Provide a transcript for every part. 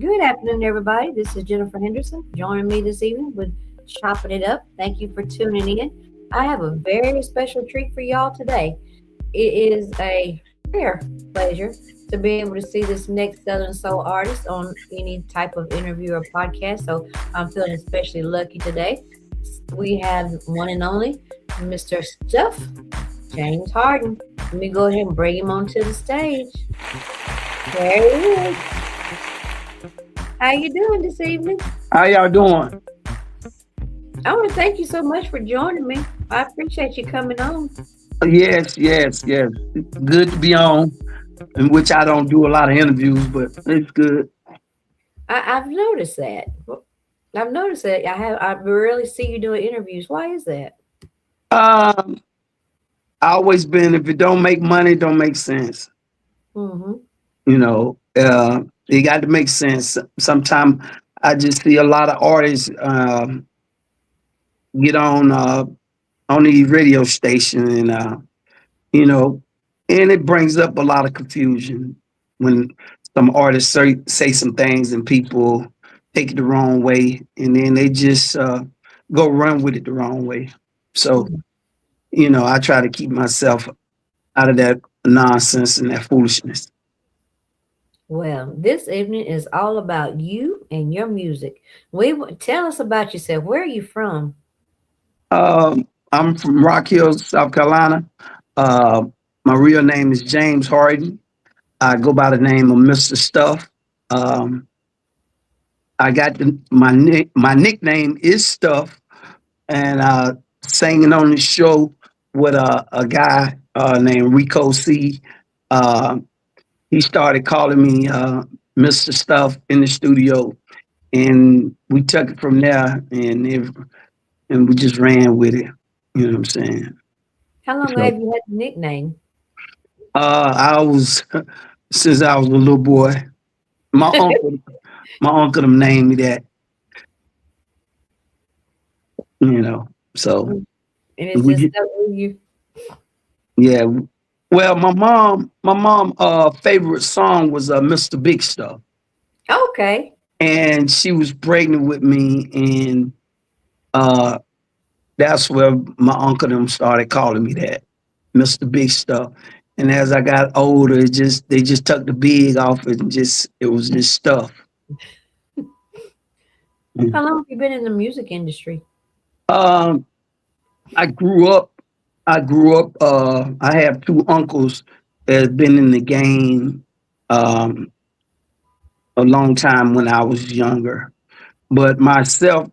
Good afternoon, everybody. This is Jennifer Henderson. Joining me this evening with Chopping It Up. Thank you for tuning in. I have a very special treat for y'all today. It is a rare pleasure to be able to see this next Southern Soul artist on any type of interview or podcast. So I'm feeling especially lucky today. We have one and only Mr. Stuff, James Harden. Let me go ahead and bring him onto the stage. There he is. How you doing this evening? How y'all doing? I want to thank you so much for joining me. I appreciate you coming on. Yes. Good to be on, in which I don't do a lot of interviews, but it's good. I've noticed that. I've noticed that. I rarely see you doing interviews. Why is that? Um, I always been if it don't make money, don't make sense. Mm-hmm. You know, it got to make sense. Sometimes I just see a lot of artists get on the radio station and you know, and it brings up a lot of confusion when some artists say some things and people take it the wrong way, and then they just go run with it the wrong way. So, Mm-hmm. I try to keep myself out of that nonsense and that foolishness. Well, this evening is all about you and your music. Tell us about yourself. Where are you from? I'm from Rock Hill, South Carolina. Uh, my real name is James Harden. I go by the name of Mr. Stuff. Um, I got my nickname is Stuff, and singing on the show with a guy named Rico C. Uh, he started calling me Mr. Stuff in the studio, and we took it from there, and we just ran with it. You know what I'm saying? How long So have you had the nickname? I was since I was a little boy. My uncle, my uncle them named me that. You know, so And it's we just get stuck with you. yeah. Well, my mom favorite song was Mr. Big Stuff, Okay. and she was pregnant with me, and uh that's where my uncle them started calling me that, Mr. Big Stuff. And as I got older, they just took the big off it and just it was just stuff. How long have you been in the music industry? Um, I grew up. I grew up. I have two uncles that have been in the game um, a long time when I was younger. But myself,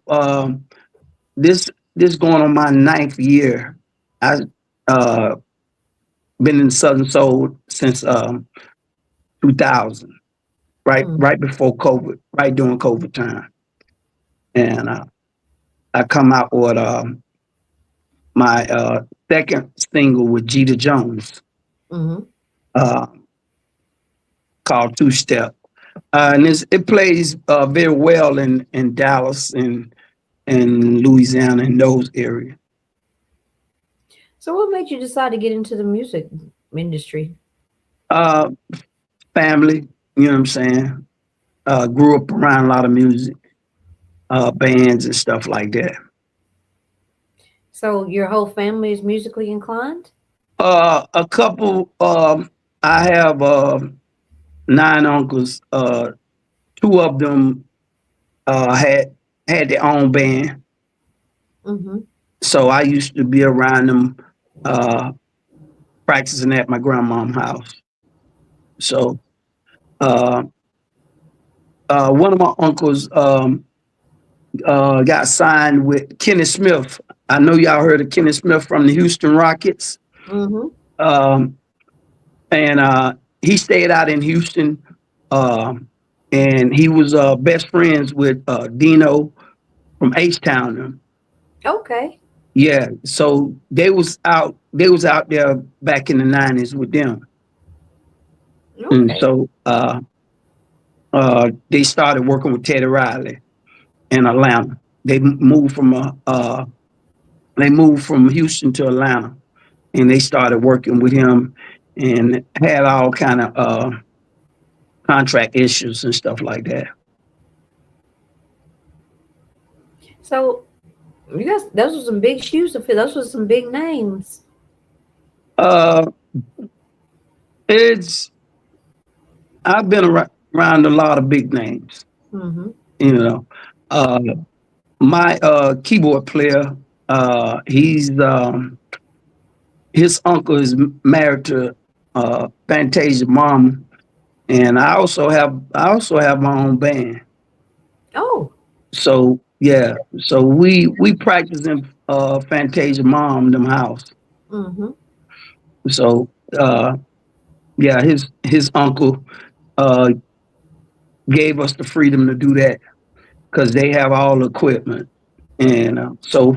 this this going on my ninth year. I uh, been in Southern Soul since 2000, Mm. right before COVID, right during COVID time, and I come out with my second single with Jeter Jones. Mm-hmm. Uh, called Two Step. And it plays very well in Dallas and Louisiana and those areas. So, what made you decide to get into the music industry? Uh, Family, you know what I'm saying? Grew up around a lot of music, bands and stuff like that. So, your whole family is musically inclined? A couple, I have nine uncles. Two of them had their own band, Mm-hmm. so I used to be around them, uh, practicing at my grandmom's house. So uh, one of my uncles got signed with Kenny Smith. I know y'all heard of Kenny Smith from the Houston Rockets. Mm-hmm. Um, and he stayed out in Houston. Um, and he was best friends with Dino from H Town. Okay. Yeah, so they was out there back in the 90s with them. And Okay. so they started working with Teddy Riley in Atlanta. They moved from they moved from Houston to Atlanta, and they started working with him, and had all kind of contract issues and stuff like that. So you guys, those were some big shoes to fill. Those were some big names. Uh, it's I've been around a lot of big names. Mm-hmm. You know, uh, my keyboard player, he's his uncle is married to Fantasia mom, and I also have my own band. Oh. So yeah, so we practice in Fantasia mom them house. Mm-hmm. So uh, yeah, his uncle uh, gave us the freedom to do that because they have all the equipment, and so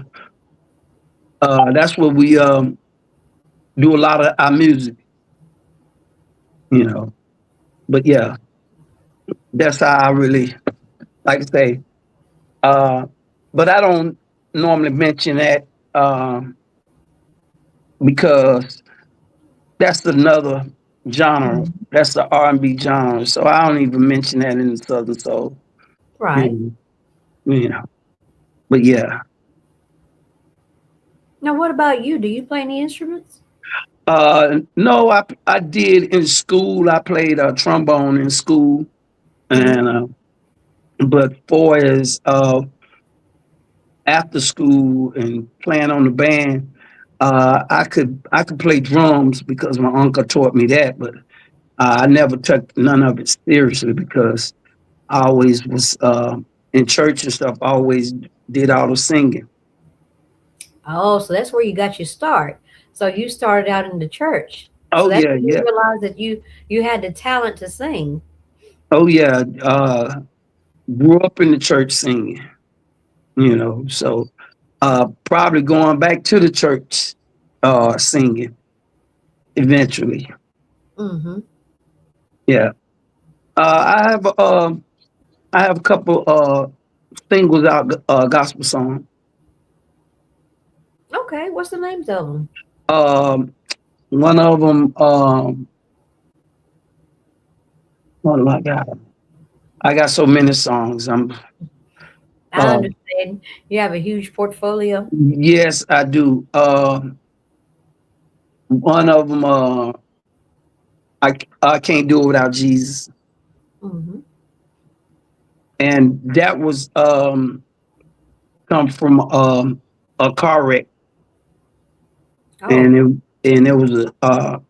that's what we do a lot of our music, you know. But yeah, that's how I really like to say. Uh, but I don't normally mention that because that's another genre. Mm-hmm. That's the R&B genre. So I don't even mention that in the Southern Soul. You Right. know, you know. But yeah. Now, what about you? Do you play any instruments? No, I did in school. I played trombone in school, Mm-hmm. and but for as after school and playing on the band, I could play drums because my uncle taught me that, but I never took none of it seriously because I always was in church and stuff. I always did all the singing. Oh, so that's where you got your start. So you started out in the church. So Oh that's yeah, when you yeah. realized that you had the talent to sing. Oh yeah. Grew up in the church singing. So probably going back to the church singing eventually. Mm-hmm. Yeah. I have a couple singles out, gospel song. Okay, what's the names of them? Um, One of them, what do I got? I got so many songs. I Uh, understand you have a huge portfolio. yes, I do. One of them, I can't do it without Jesus, Mm-hmm. and that was come from a car wreck, and Oh, it was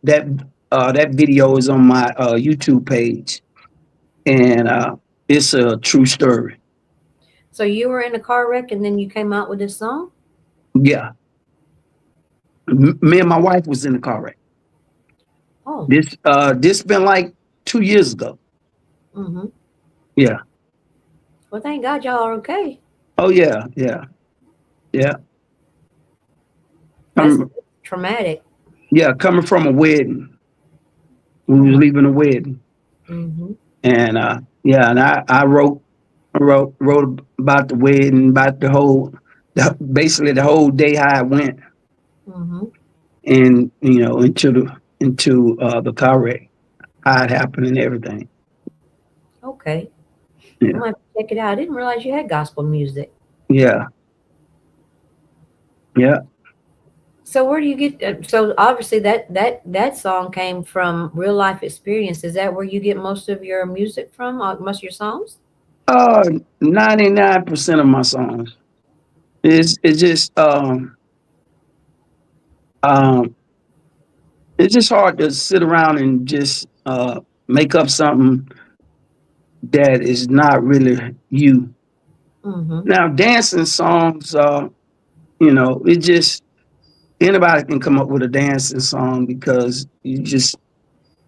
that video is on my YouTube page, and it's a true story. so you were in a car wreck and then you came out with this song? Yeah, me and my wife was in the car wreck. Oh, This been like 2 years ago. mm-hmm. Yeah. Well, thank God y'all are okay. Oh yeah, yeah, yeah. That's Coming, traumatic. yeah, coming from a wedding. We Oh was my. leaving a wedding, Mm-hmm. and yeah, and I wrote about the wedding, about basically the whole day how it went, Mm-hmm. and into the car wreck, how it happened, and everything. Okay. I Yeah, might check it out. I didn't realize you had gospel music. yeah, yeah. So where do you get? So obviously that song came from real life experience. Is that where you get most of your music from? Most of your songs? 99% of my songs. It's just um it's just hard to sit around and just make up something that is not really you. Mm-hmm. Now, dancing songs, it just anybody can come up with a dancing song because you just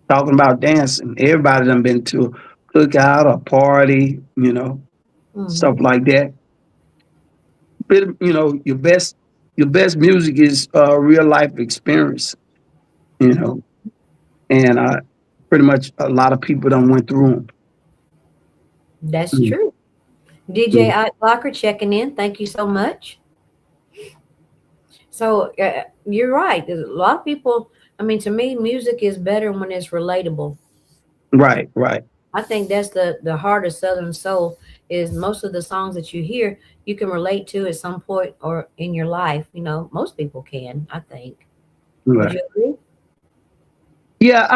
talking about dancing. Everybody done been to a cookout, a party, Mm-hmm. stuff like that. But your best music is real life experience, you know, and pretty much a lot of people done went through That's them. true. DJ Mm. Ike Blocker checking in. Thank you so much. So you're right. There's a lot of people. I mean, to me, music is better when it's relatable. Right, right. I think that's the heart of Southern Soul. Is most of the songs that you hear you can relate to at some point or in your life. You know, most people can. I think. Would Right. you agree? Yeah,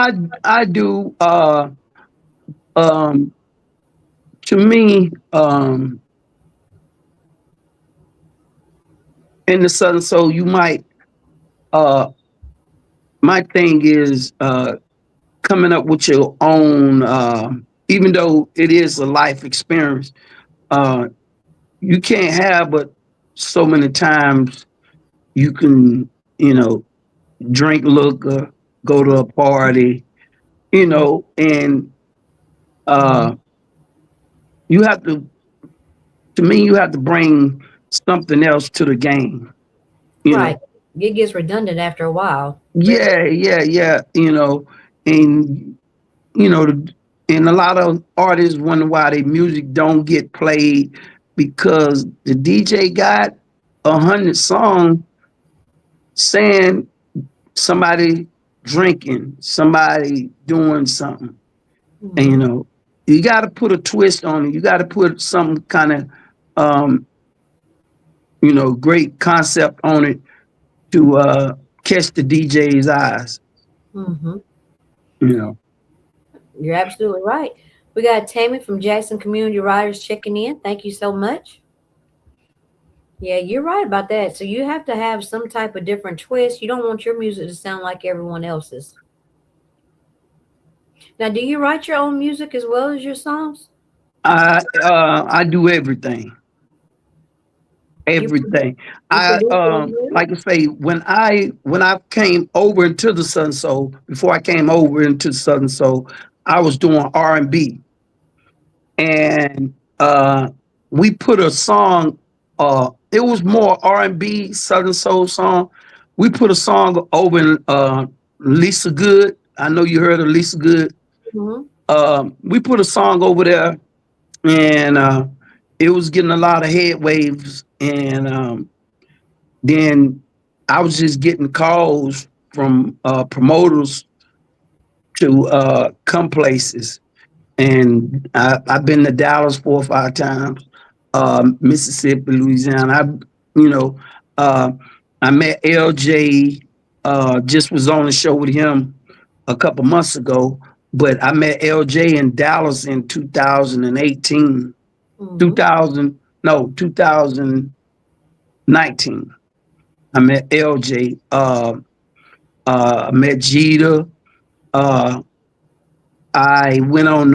I do. Um, to me, in the Southern Soul, you might. Uh, my thing is coming up with your own. Even though it is a life experience, uh, you can't have but so many times you can, drink liquor, go to a party, and uh, you have to me, you have to bring something else to the game, you Right. know. It gets redundant after a while. Very. Yeah, yeah, yeah, and you know, and a lot of artists wonder why their music don't get played because the DJ got 100 songs saying somebody drinking, somebody doing something, and Hmm. you got to put a twist on it. You got to put some kind of um, great concept on it to catch the DJ's eyes. Hmm. You know, You're absolutely right. We got Tammy from Jackson Community Writers checking in. Thank you so much. Yeah, you're right about that. So you have to have some type of different twist. You don't want your music to sound like everyone else's. Now, do you write your own music as well as your songs? I do everything, You produ- everything. you I produce it as well? like I say when I came over into the Southern Soul. Before I came over into the Southern Soul, I was doing R&B, and we put a song. It was more R&B Southern Soul song. We put a song over in Lisa Good. I know you heard of Lisa Good. Hmm. We put a song over there, and it was getting a lot of head waves. And then I was just getting calls from promoters to come places. And I've been to Dallas 4 or 5 times, Mississippi, Louisiana. You know, uh, I met LJ. Just was on the show with him a couple months ago, but I met LJ in Dallas in 2018. Hmm. 2000, no, 2019. I met LJ. I met Jeter. Uh, I went on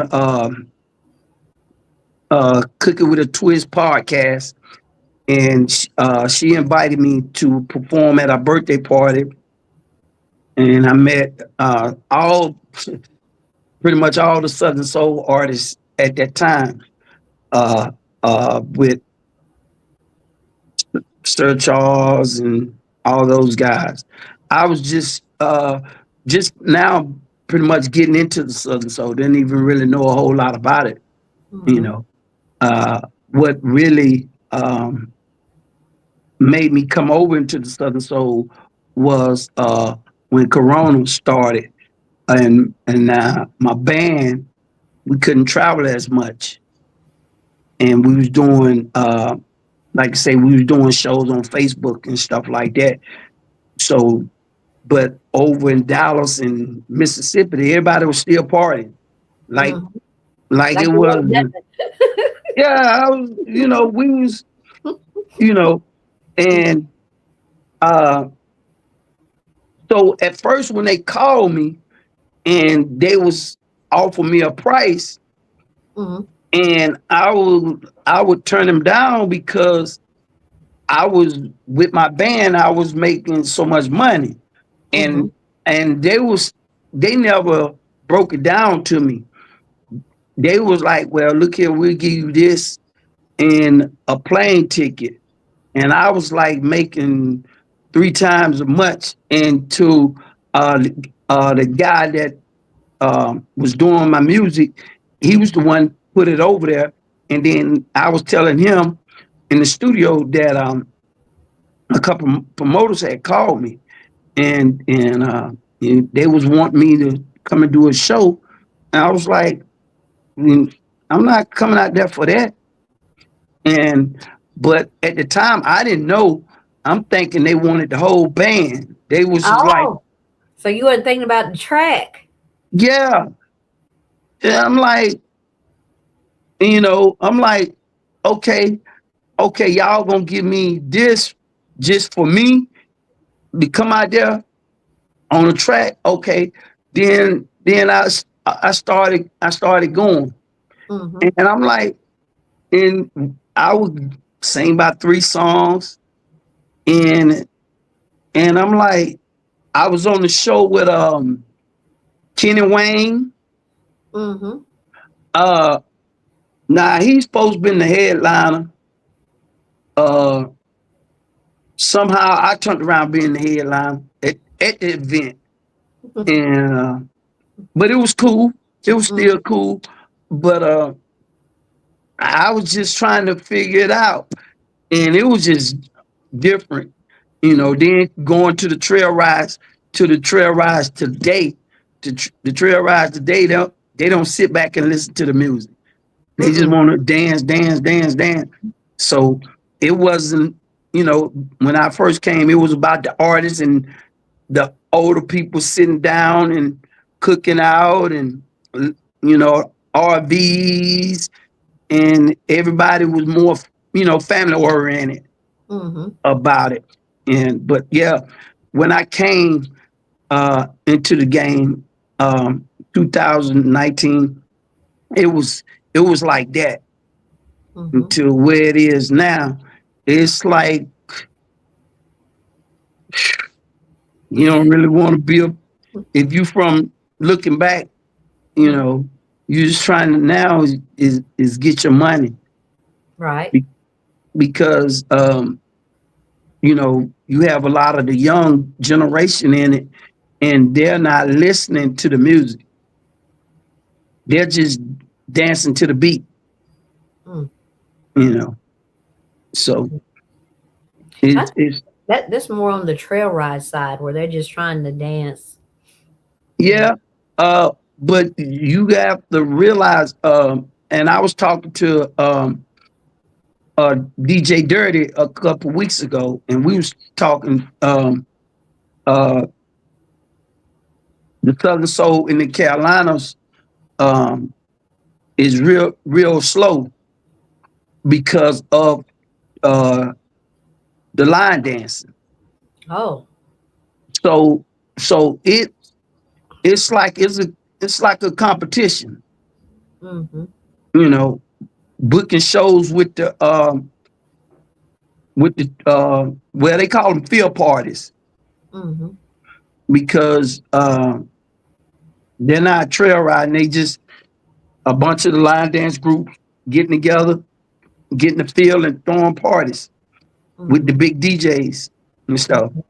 Cooking with a Twist podcast, and she invited me to perform at a birthday party, and I met pretty much all the Southern Soul artists at that time, uh, with Sir Charles and all those guys. I was just now pretty much getting into the Southern Soul. Didn't even really know a whole lot about it. You Hmm. know, what really made me come over into the Southern Soul was when Corona started, and my band, we couldn't travel as much, and we was doing like I say, we was doing shows on Facebook and stuff like that. So, but over in Dallas and Mississippi, everybody was still partying, like Hmm. like Like it it was. was nothing. Yeah, I was. We was. You know, and uh, so at first when they called me and they was offering me a price, Hmm. and I would turn them down because I was with my band. I was making so much money, Hmm. and they never broke it down to me. They was like, "Well, look here, we'll give you this and a plane ticket," and I was like making 3 times as much. And to the guy that was doing my music, he was the one put it over there. And then I was telling him in the studio that a couple promoters had called me, and they was wanting me to come and do a show. And I was like, mean, I'm not coming out there for that. And but at the time, I didn't know. I'm thinking they wanted the whole band. They was just like, Oh, so you weren't thinking about the track. yeah, yeah. I'm like, I'm like, okay, okay, y'all gonna give me this just for me to come out there on the track. Okay, then I started going, Mm-hmm. and I'm like, and I would sing about 3 songs, and I'm like, I was on the show with Kenny Wayne. Mm-hmm. Uh, now he's supposed to be the headliner. Uh, Somehow I turned around being the headliner at the event, and but it was cool. It was still cool, but I was just trying to figure it out, and it was just different, Then going to the trail rides today, the trail rides today, they don't sit back and listen to the music. They just Mm-mm. want to dance, dance, dance, dance. So it wasn't, when I first came, it was about the artists and the older people sitting down and cooking out and, RVs, and everybody was more, family oriented Mm-hmm. about it. But yeah, when I came into the game, 2019, it was like that Mm-hmm. to where it is now. It's like you don't really want to be if you from looking back, you Mm-hmm. know, you're just trying to now is get your money Right. be- because you have a lot of the young generation in it, and they're not listening to the music. They're just dancing to the beat, Mm. you know. So I it's that's more on the trail ride side where they're just trying to dance. Yeah. yeah. But you have to realize, and I was talking to DJ Dirty a couple weeks ago, and we was talking uh the Southern Soul in the Carolinas um is real slow because of uh the line dancing. Oh. So it's like it's like a competition, Mm-hmm. you know, booking shows with the well, they call them field parties Mm-hmm. because they're not trail riding. They just a bunch of the line dance groups getting together, getting the field and throwing parties with Mm-hmm. the big DJs and stuff. Mm-hmm.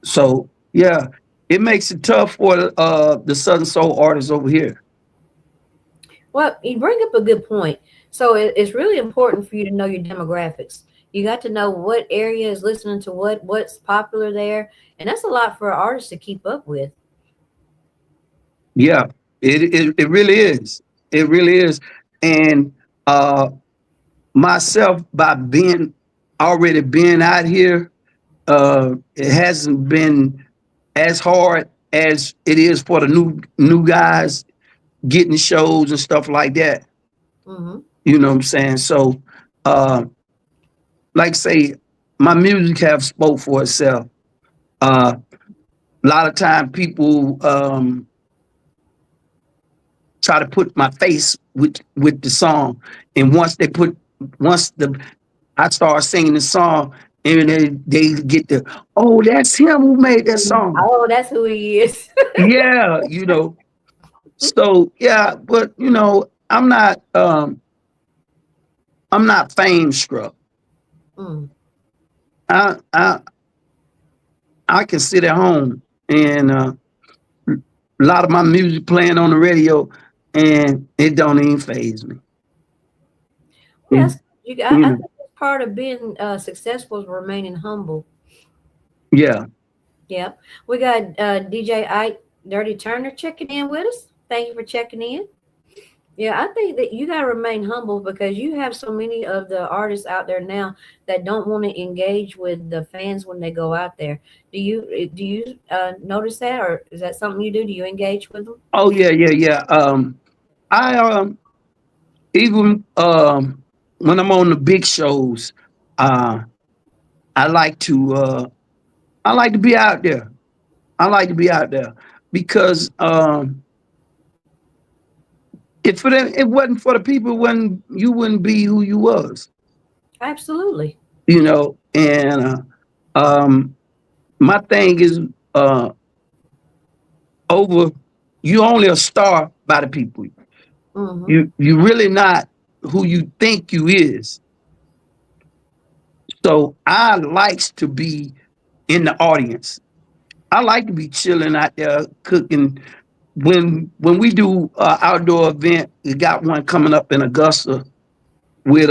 So yeah, it makes it tough for the Southern Soul artists over here. Well, you bring up a good point. So it's really important for you to know your demographics. You got to know what area is listening to what's popular there, and that's a lot for an artist to keep up with. Yeah, it really is. It really is. And uh myself, by being already being out here, it hasn't been as hard as it is for the new guys getting shows and stuff like that. Mm-hmm. You know what I'm saying? So uh like say my music have spoke for itself. A lot of time people try to put my face with the song, and once the I start singing the song, and they get the, oh, that's him who made that song. Oh, that's who he is. Yeah, so yeah, but I'm not fame struck. Mm. I I I can sit at home and a lot of my music playing on the radio, and it don't even phase me. Well, It, I you know, think that's part of being successful is remaining humble. yeah. Yeah. We got DJ Ike Dirty Turner checking in with us. Thank you for checking in. Yeah, I think that you got to remain humble because you have so many of the artists out there now that don't want to engage with the fans when they go out there. Do you notice that, or is that something you do? Do you engage with them? Oh yeah, yeah, yeah. I even when I'm on the big shows, uh, I like to I like to be out there. I like to be out there because if it wasn't for the people, when you wouldn't be who you was, Absolutely. you know. And my thing is uh, over. You only a star by the people. Mm-hmm. You really not who you think you is. So I likes to be in the audience. I like to be chilling out there cooking. When we do outdoor event, we got one coming up in Augusta with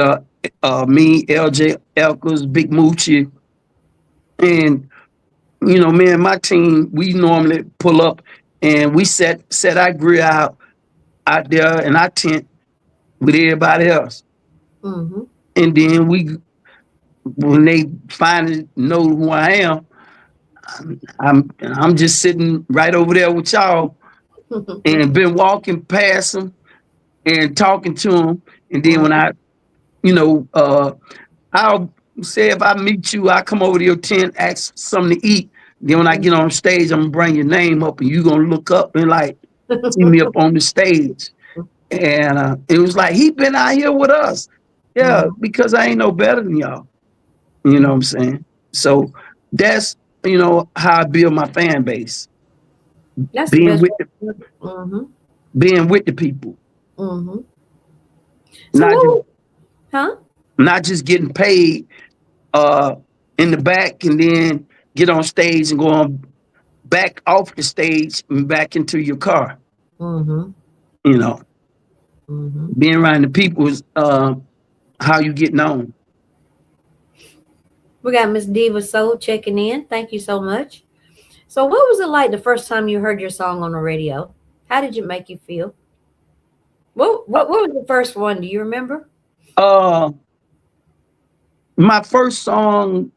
me, LJ Elkers, Big Moochie, and me and my team. We normally pull up and we set our grill out there in our tent with everybody else, Mm-hmm. and then when they finally know who I am, I'm just sitting right over there with y'all and been walking past them and talking to them. And then when Mm-hmm. you know, I'll say if I meet you, I come over to your tent, ask for something to eat. Then when I get on stage, I'm gonna bring your name up, and you gonna look up and like see me up on the stage. And it was like he been out here with us, yeah, Mm-hmm. because I ain't no better than y'all. You know what I'm saying? So that's how I build my fan base, That's the being best with way. the, Mm-hmm. being with the people, Mm-hmm. So not just what? Huh? not just getting paid uh in the back and then get on stage and go on back off the stage and back into your car. Mm-hmm. You know, Mm-hmm. being around the people is how you get known. We got Miss Diva Soul checking in. Thank you so much. So, what was it like the first time you heard your song on the radio? How did it make you feel? What was the first one? Do you remember? Uh, my first song,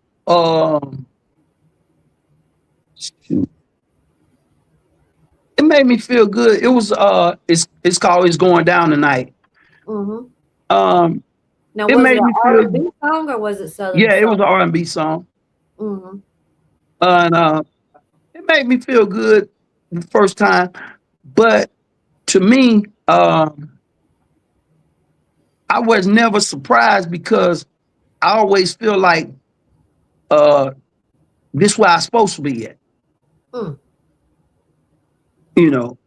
shoot, it made me feel good. It was it's called "It's Going Down Tonight." Mm-hmm. Um, Now, it was it made an me feel, R&B song or was it Southern yeah, it was song? an R&B song, Mm-hmm. and it made me feel good the first time. But to me, I was never surprised because I always feel like uh, this where I'm supposed to be at, Mm. you know.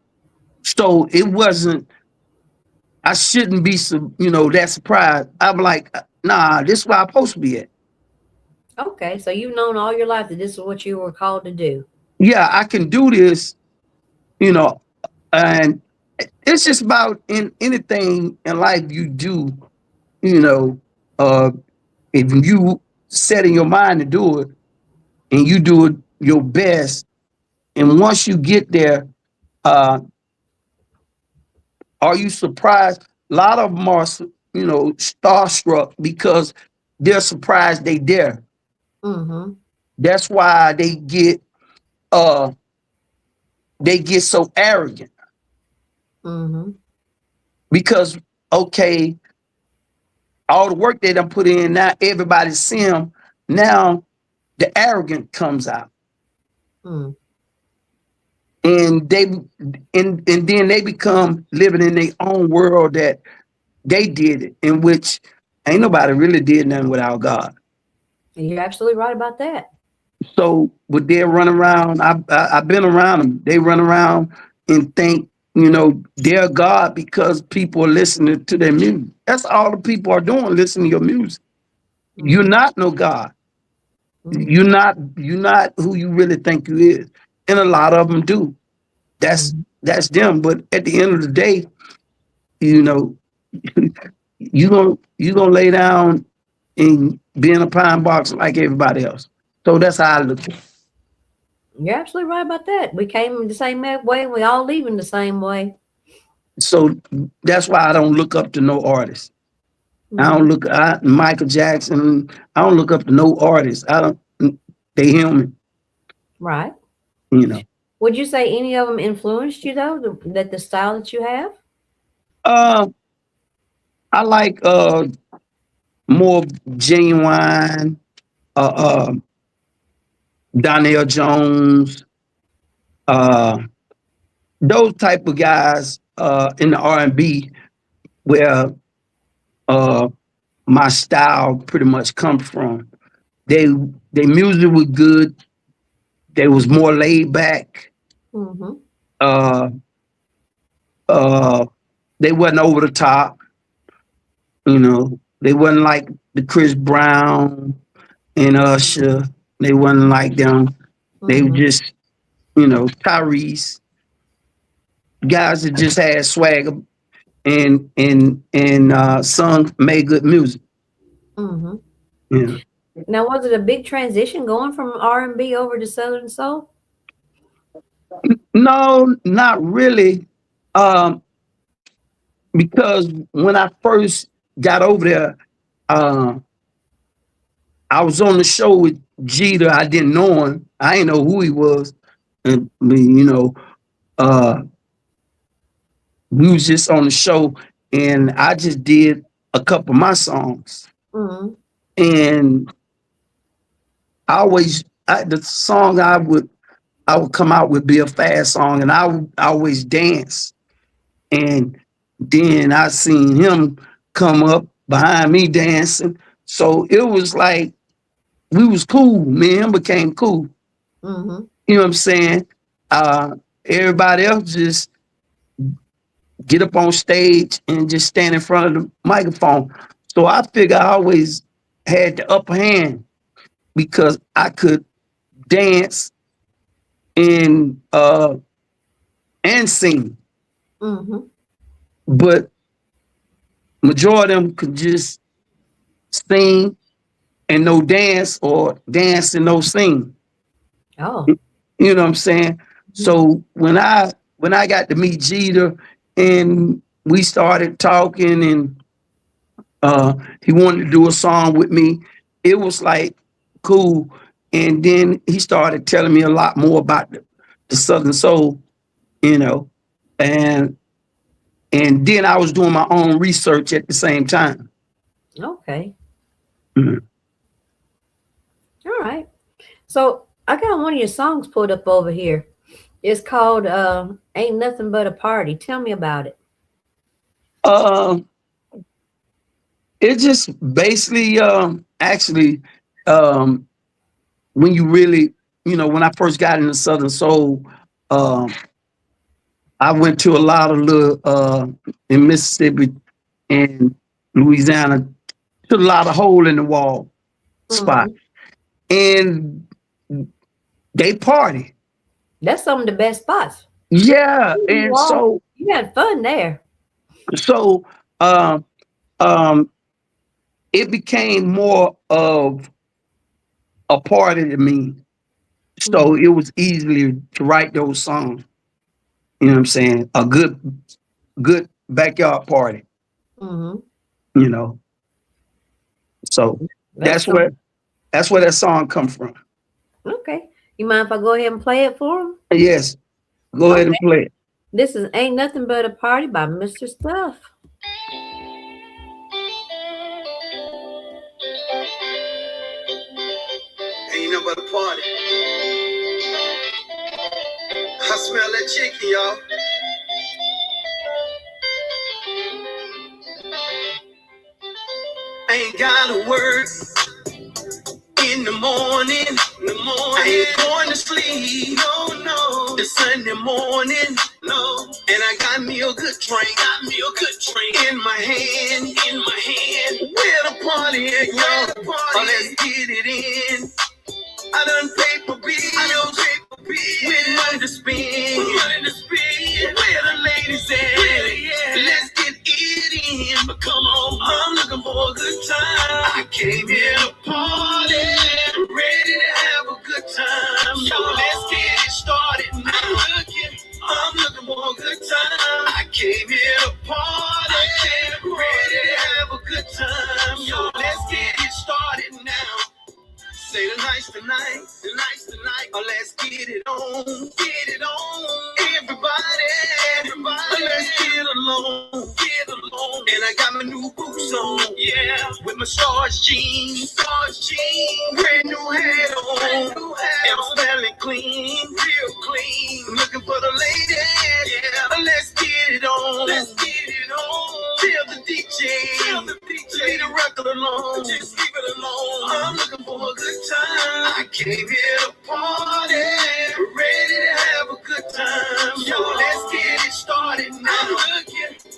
So it wasn't. I shouldn't be, that surprised. I'm like, nah, this is where I'm supposed to be at. Okay, so you've known all your life that this is what you were called to do. Yeah, I can do this, you know, and it's just about in anything in life you do, you know, uh, if you set in your mind to do it and you do it your best, and once you get there, uh, are you surprised? A lot of them are, starstruck because they're surprised they there. Mm-hmm. That's why uh they get so arrogant Mm-hmm. because okay, all the work they done put in, now everybody see them. Now the arrogant comes out, Mm. and and then they become living in their own world that they did it, in which ain't nobody really did nothing without God. You're absolutely right about that. So would they run around? I've been around them. They run around and think they're God because people are listening to their music. That's all the people are doing, listening to your music. You're Mm-hmm. not no God. Mm-hmm. You're not who you really think you is, and a lot of them do. That's Mm-hmm. that's them. But at the end of the day, you know, you gonna lay down and be in a pine box like everybody else. So that's how I look at it. You're absolutely right about that. We came the same way and we all leaving the same way. So that's why I don't look up to no artist. I don't Mhm. look Michael Jackson. I don't look up to no artist. I don't. They human, Right. you know. Would you say any of them influenced you though? That the style that you have? Uh, I like more genuine. Uh, uh, Donnell Jones. Uh, those type of guys in the R&B where uh, my style pretty much come from. They their music was good. They was more laid back. Mm-hmm. Uh, uh, they wasn't over the top. You know, they wasn't like the Chris Brown and Usher. They wasn't like them. They were Mm-hmm. just, Tyrese guys that just had swagger and sung made good music. Mm-hmm. You know. Now, was it a big transition going from R&B over to Southern Soul? No, not really. Um, because when I first got over there, uh, I was on the show with Jeter. I didn't know him. I didn't know who he was. And uh, we was just on the show, and I just did a couple of my songs. Mm-hmm. And the song I would come out with be a fast song, and I always dance. And then I seen him come up behind me dancing. So it was like we was cool. Me and him became cool. Mm-hmm. You know what I'm saying? Uh, Everybody else just get up on stage and just stand in front of the microphone. So I figure I always had the upper hand because I could dance and sing. Mm-hmm. But majority of them could just sing and no dance or dance and no sing. Oh. You know what I'm saying? So when I got to meet Jeter and we started talking and he wanted to do a song with me, it was like cool. And then he started telling me a lot more about the Southern Soul, you know, and and then I was doing my own research at the same time. Okay. Mhm. All right. So I got one of your songs pulled up over here. It's called "Ain't Nothing But a Party." Tell me about it. Uh, it just basically, actually, um, when you really, when I first got into Southern Soul, um, I went to a lot of little in Mississippi and Louisiana, to a lot of hole in the wall spot, Mm-hmm. and they party. That's some of the best spots. Yeah, You and all, so you had fun there. so um, um, it became more of a party to me. So Mm-hmm. it was easily to write those songs. You know what I'm saying? A good backyard party. Mm-hmm. You know, so That's that's where some. that's where that song come from. Okay. You mind if I go ahead and play it for him? Yes, go ahead and Okay. play it. This is "Ain't Nothing But a Party" by Mr. Stuff. Ain't nothing but a party. I smell that chicken, y'all. Ain't got a word in the morning. I ain't going to sleep. No, no. The Sunday morning. No. And I got me a good drink. In my hand. Where the party at, y'all? Oh, let's get it in. I done paper bills. With money to spend. Where the ladies at? Let's get it in. Come on, I'm looking for a good time. I came here to party, ready to have a good time. So let's get it started now. I'm looking for a good time. I came here tonight. Let's get it on. Get it on. Everybody. Let's get along. Get along. And I got my new boots on. Yeah. With my starch jeans. Brand new hat on. And I'm smelling clean. Real clean. Looking for the ladies. Yeah. Let's get it on. Let's get it on. Tell the DJ. Leave the record alone. Just leave it alone. I'm looking for a good time. I came here to party. Ready to have a good time. Yo, let's get it started now.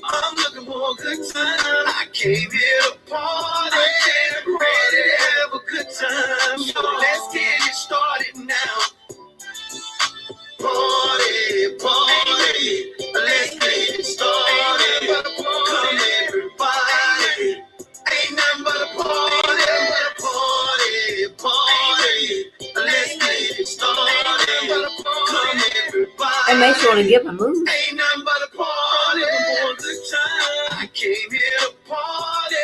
I'm looking for a good time. I came here to party. Ready to have a good time. Yo, let's get it started now. Party, party. Let's get it started. Come everybody. Ain't nothing but a party, party. Let's get it started. Come everybody. And make sure to give a move. Ain't nothing but a party. For a good time. I came here to party.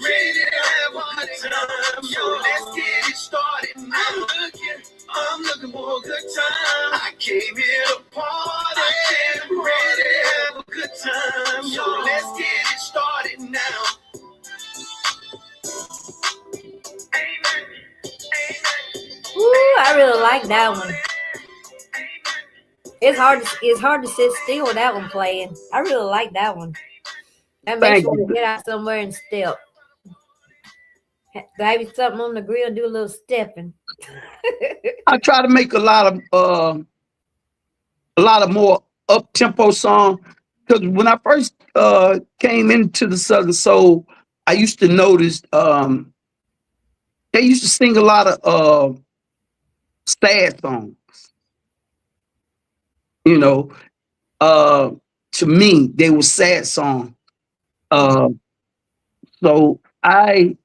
Ready to have a good time. Yo, let's get it started now. I'm looking for a good time. I came here to party. Ready to have a good time. Yo, let's get it started now. Ooh, I really like that one. It's hard to sit still with that one playing. I really like that one. And make sure to get out somewhere and step. Maybe something on the grill, do a little stepping. I try to make a lot of more up tempo song, because when I first came into the Southern Soul, I used to notice they used to sing a lot of sad songs. You know, to me, they were sad songs. So I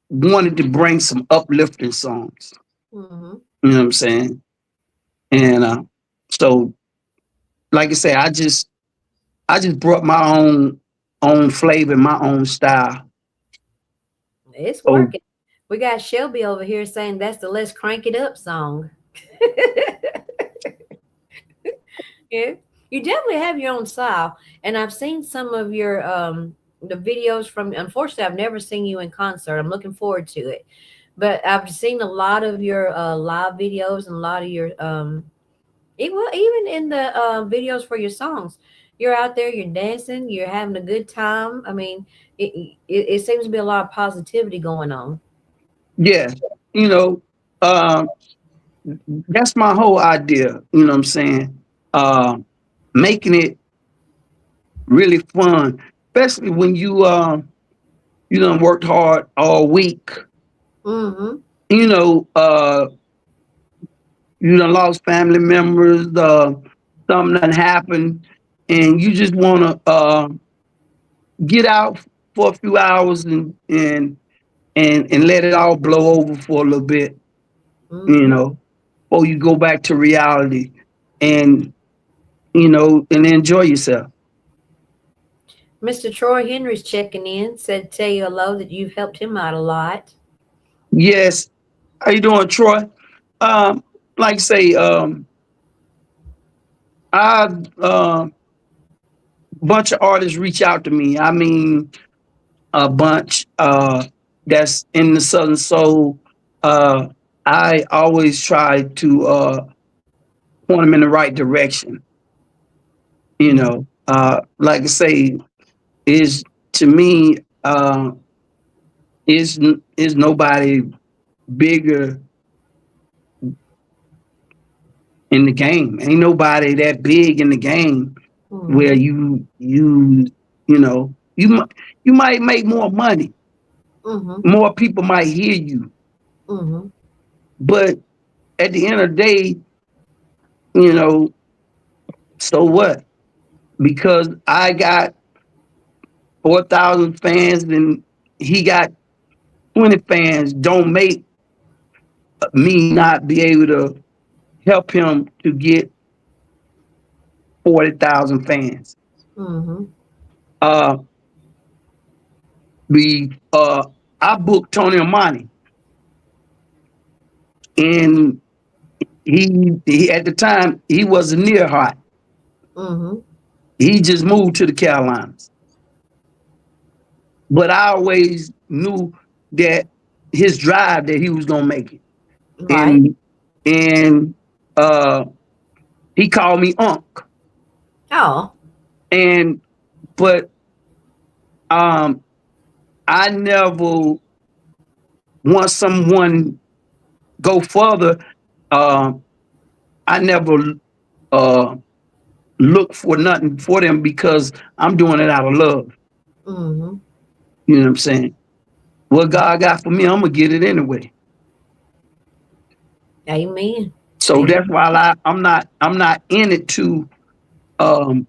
wanted to bring some uplifting songs. Mm-hmm. You know what I'm saying? And so, like I say, I just brought my own flavor, my own style. It's working. We got Shelby over here saying that's the Let's Crank It Up song. Yeah, you definitely have your own style, and I've seen some of your the videos from. Unfortunately, I've never seen you in concert. I'm looking forward to it, but I've seen a lot of your live videos and a lot of your even in the videos for your songs. You're out there, you're dancing, you're having a good time. I mean, it seems to be a lot of positivity going on. Yeah, you know, that's my whole idea. You know what I'm saying? Making it really fun, especially when you done worked hard all week. Mm-hmm. You know, you done lost family members. Something done happened, and you just want to get out for a few hours and let it all blow over for a little bit. Mm-hmm. You know, or you go back to reality, and and enjoy yourself. Mr. Troy Henry's checking in, said tell you hello, that you've helped him out a lot. Yes. How you doing, Troy? Like I say, I've bunch of artists reach out to me. I mean, a bunch that's in the Southern Soul. I always try to point them in the right direction. You know, like I say, is to me is nobody bigger in the game. Ain't nobody that big in the game where you might make more money. More people might hear you. But at the end of the day, so what? Because I got 4,000 fans and he got 20 fans, don't make me not be able to help him to get 40,000 fans. Uh, I booked Tony Amani. and he at the time he wasn't near hot. Mm-hmm. He just moved to the Carolinas. But I always knew that his drive that he was gonna make it. Right. And uh he called me Unc. Oh. And but um I never once someone go further, uh, I never uh look for nothing for them because I'm doing it out of love. Mm-hmm. You know what I'm saying? What God got for me, I'm gonna get it anyway. Amen. So Amen. that's why I'm not in it um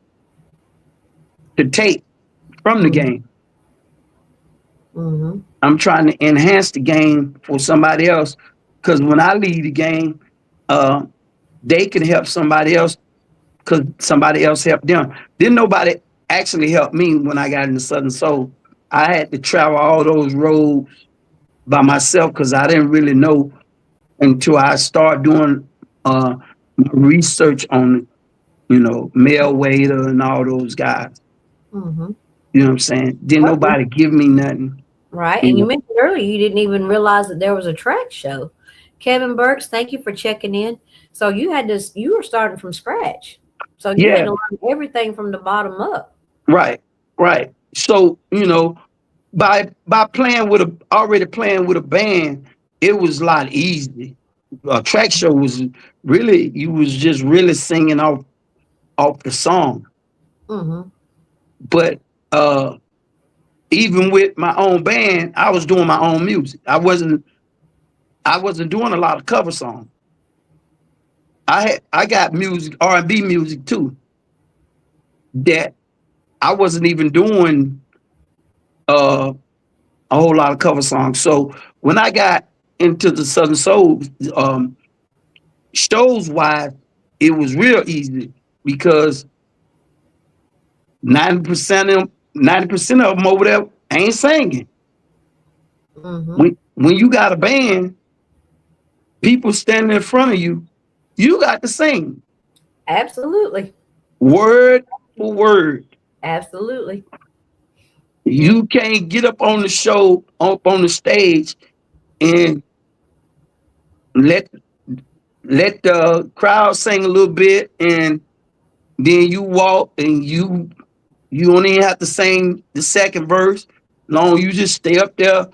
to take from the Mm-hmm. game. Mm-hmm. I'm trying to enhance the game for somebody else. Because when I leave the game, uh, they can help somebody else because somebody else helped them. Didn't nobody actually help me when I got into Southern Soul. I had to travel all those roads by myself because I didn't really know until I started doing my research on, Mel Wader and all those guys. Mm-hmm. You know what I'm saying? Didn't Okay. nobody give me nothing. Right. You And you know? mentioned earlier you didn't even realize that there was a track show. Kevin Burks, thank you for checking in. So you were starting from scratch. So you had Yeah, to learn everything from the bottom up. right, right. So, by playing with already playing with a band, it was a lot easy. A track show was really you was just really singing off the song. Mm-hmm. But uh even with my own band, I was doing my own music. I wasn't doing a lot of cover songs. I got music, R&B music too, that I wasn't even doing uh a whole lot of cover songs. So when I got into the Southern Soul, um, shows wise, it was real easy because 90% of them over there ain't singing. Mm-hmm. When you got a band, people standing in front of you, you got to sing Absolutely. word for word. Absolutely. Mm. You can't get up on the show, up on the stage, and let let the crowd sing a little bit, and then you walk and you don't even have to sing the second verse. Long you just stay up there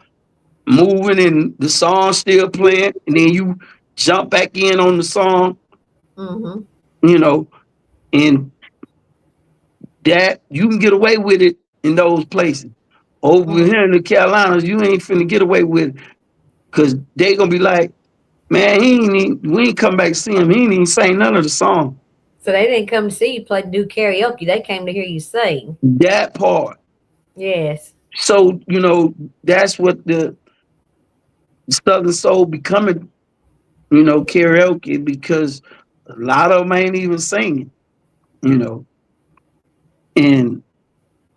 moving and the song still playing, and then you jump back in on the song, Mm-hmm. you know, and that you can get away with it in those places. Over Mm. here in the Carolinas, you ain't finna get away with it because they gonna be like, man, we ain't come back to see him. He ain't even sang none of the song. So they didn't come to see you play do karaoke. They came to hear you sing. That part. Yes. So, that's what the Southern Soul becoming, karaoke because a lot of them ain't even singing, you know, and,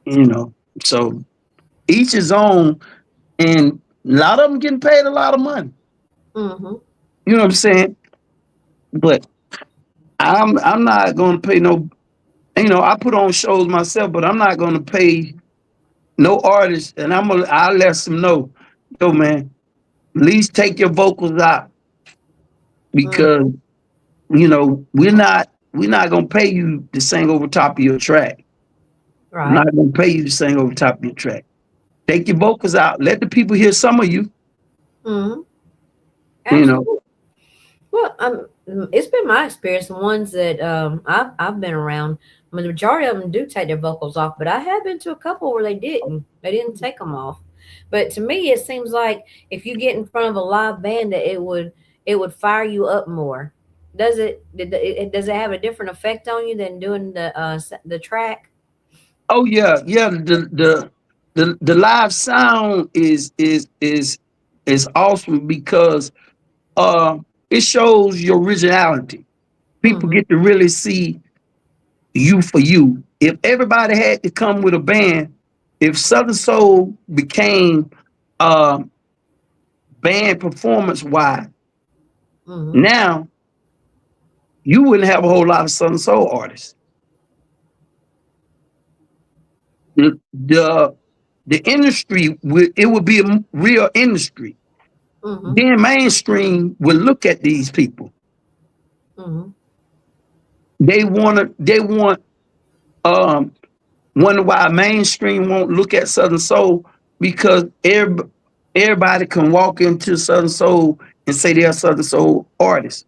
you know, so each his own, and a lot of them getting paid a lot of money. Mm-hmm. You know what I'm saying? But I'm not going to pay no, I put on shows myself, but I'm not going to pay no artist, and I'll let them know, yo, man, at least take your vocals out because Mm-hmm. we're not gonna pay you to sing over top of your track. I'm Right. not gonna pay you to sing over top of your track. Take your vocals out. Let the people hear some of you. Mm-hmm. You know. Absolutely. Well, it's been my experience. The ones that I've been around, I mean, the majority of them do take their vocals off, but I have been to a couple where they didn't. They didn't take them off. But to me, it seems like if you get in front of a live band, that it would fire you up more. Does it? Does it have a different effect on you than doing the track? Oh yeah, yeah. The live sound is awesome because uh it shows your originality. People Mm-hmm. get to really see you for you. If everybody had to come with a band, if Southern Soul became uh, band performance wise, Mm-hmm. Now you wouldn't have a whole lot of Southern Soul artists. The the industry would be a real industry. Mm-hmm. Then mainstream would look at these people. Mm-hmm. They want um wonder why mainstream won't look at Southern Soul, because everybody can walk into Southern Soul and say they're a Southern Soul artist.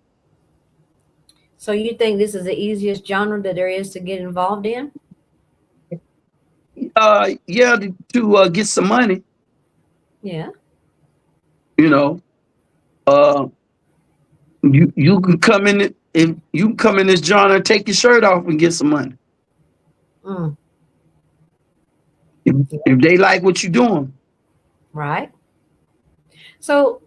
So you think this is the easiest genre that there is to get involved in? Yeah, to get some money, Yeah. you know. Uh, you can come in if you can come in this genre and take your shirt off and get some money Mm. if, Yeah. if they like what you're doing. Right. So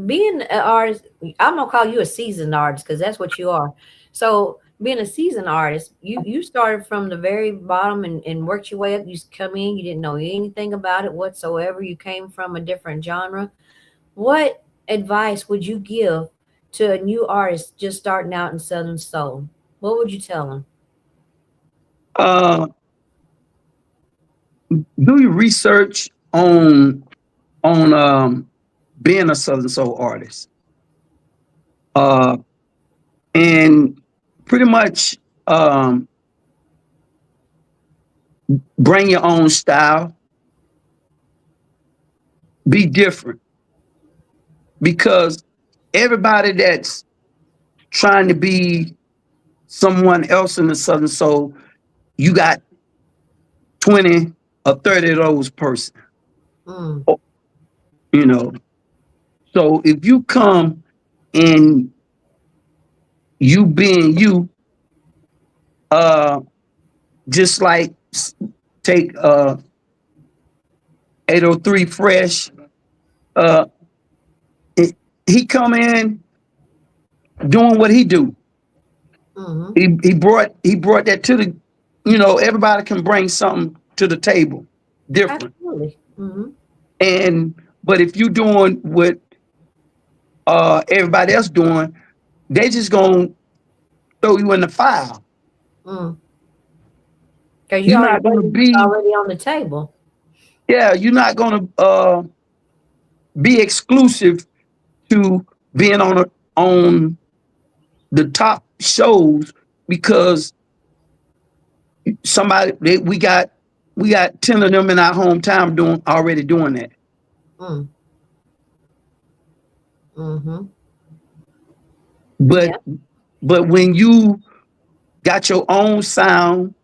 being an artist, I'm gonna call you a seasoned artist because that's what you are. So being a seasoned artist, you started from the very bottom and worked your way up. You just come in, you didn't know anything about it whatsoever. You came from a different genre. What advice would you give to a new artist just starting out in Southern Soul? What would you tell them? Uh, do your research on being a Southern Soul artist, uh, and pretty much bring your own style. Be different, because everybody that's trying to be someone else in the Southern Soul, you got 20 or 30 of those person. Mm, You know, so if you come and you being you, uh, just like take 803 Fresh, uh, he come in doing what he do. mm-hmm. He brought that to the, everybody can bring something to the table different. Absolutely. Mm-hmm. And but if you doing what everybody else doing, they just gonna throw you in the fire. Mm. Because you You're already not gonna bring what's be, already on the table. yeah, you're not gonna be exclusive to being on the top shows, because we got 10 of them in our hometown doing that. Mm. Mm-hmm. But Yeah. but when you got your own sound,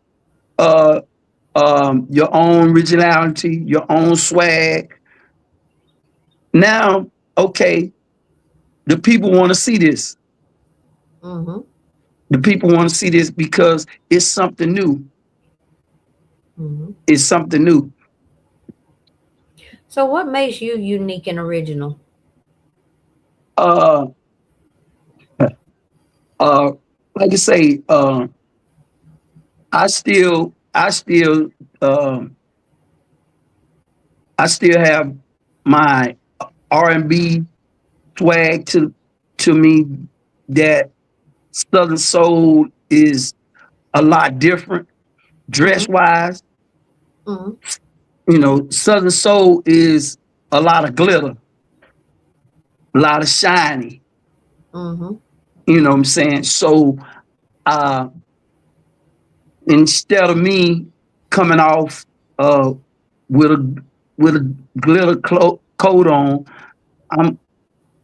uh your own originality, your own swag, now, okay, the people want to see this. Mm-hmm. The people want to see this because it's something new. Mm-hmm. It's something new. So what makes you unique and original? Uh uh like I say, um I still have my R&B swag to me, that Southern Soul is a lot different Mm-hmm. dress wise. Mm-hmm. Southern Soul is a lot of glitter, a lot of shiny. Mm-hmm. You know what I'm saying? So uh, instead of me coming off uh, with a glitter coat on, I'm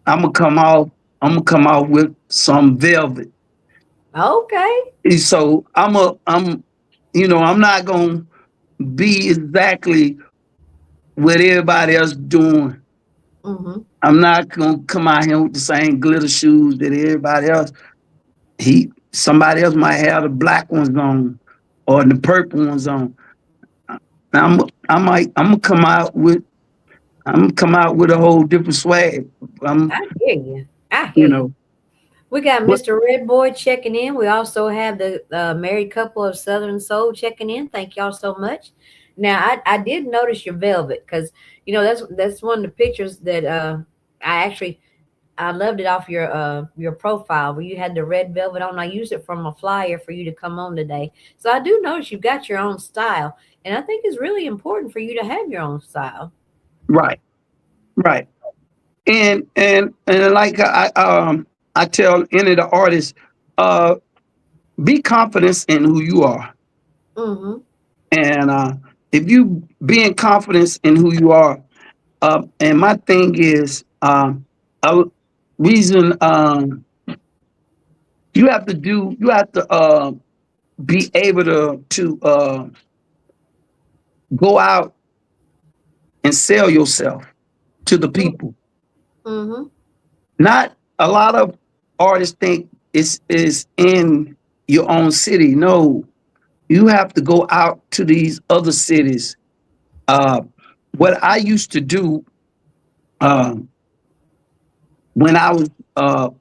I'm gonna come off. I'm gonna come out with some velvet. Okay. So I'm not gonna be exactly what everybody else doing. Mm-hmm. I'm not gonna come out here with the same glitter shoes that everybody else. Somebody else might have the black ones on or the purple ones on. I'm I'm gonna come out with a whole different swag. I hear you. I You hear you. know, We got but Mr. Red Boy checking in. We also have the married couple of Southern Soul checking in. Thank y'all so much. Now, I did notice your velvet because that's one of the pictures that I actually I loved it off your profile where you had the red velvet on. I used it from a flyer for you to come on today. So I do notice you've got your own style, and I think it's really important for you to have your own style. Right, right. And like I tell any of the artists, uh, be confident in who you are. Mm-hmm. And if you being confident in who you are, and my thing is, a reason you have to be able to go out and sell yourself to the people. Mm-hmm. Not a lot of artists think it's is in your own city. No, you have to go out to these other cities. Uh, what I used to do um, when I was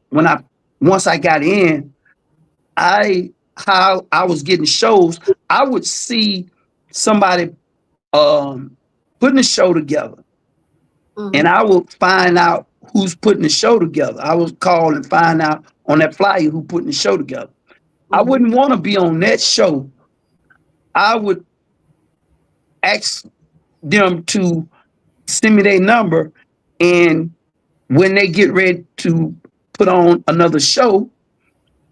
when I once I got in, I how I was getting shows. I would see somebody um, putting a show together, and Mm-hmm. I would find out who's putting the show together. I would call and find out on that flyer who putting the show together. I Mm-hmm. wouldn't want to be on that show. I would ask them to send me their number, and when they get ready to put on another show,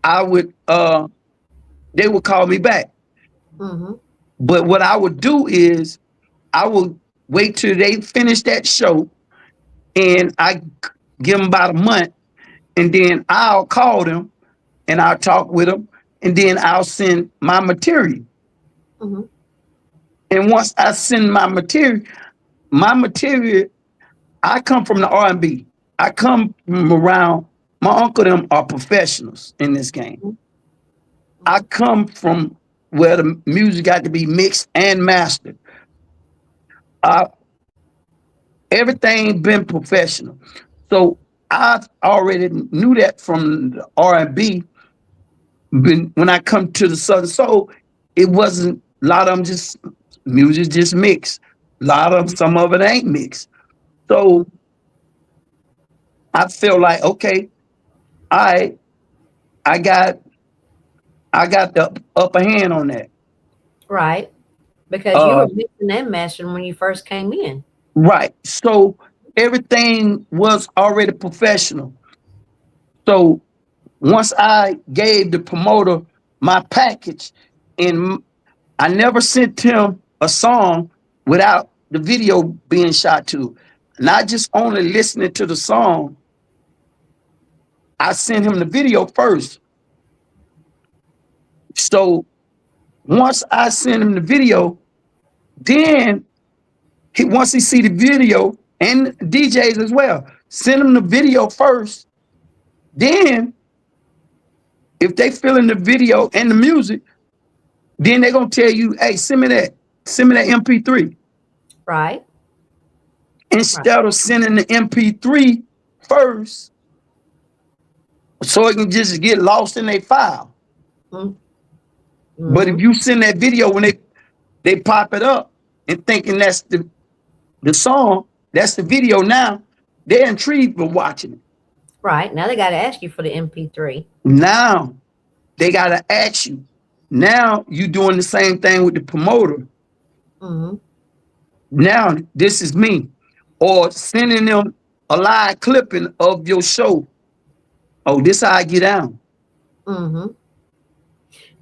I would they would call me back. Mm-hmm. But what I would do is I would wait till they finish that show, and I give them about a month, and then I'll call them and I'll talk with them, and then I'll send my material. Mm-hmm. And once I send my material, I come from the R&B. I come from around. My uncle them are professionals in this game. I come from where the music got to be mixed and mastered. Uh, everything been professional. So I already knew that from the R&B. When I come to the Southern Soul, it wasn't a lot of them just music just mixed. A lot of some of it ain't mixed. So I feel like okay, I I got I got the upper hand on that. Right. Because you were Uh, mixing and mastering when you first came in. right. So everything was already professional. So once I gave the promoter my package, and I never sent him a song without the video being shot to. Not just only listening to the song, I sent him the video first. So once I sent him the video, then once he see the video and DJs as well, send him the video first. Then if they feeling the video and the music, then they're gonna tell you, hey, send me that MP3. Right. Right. Instead of sending the MP3 first, so it can just get lost in their file. But if Mm-hmm. you send that video when they pop it up and thinking that's the song, that's the video now, they're intrigued with watching it. Right. Now they got to ask you for the MP3. Now they gotta ask you. Now you doing the same thing with the promoter. Mm-hmm. Now this is me. Or sending them a live clipping of your show. Oh, this how I get down. Mm-hmm.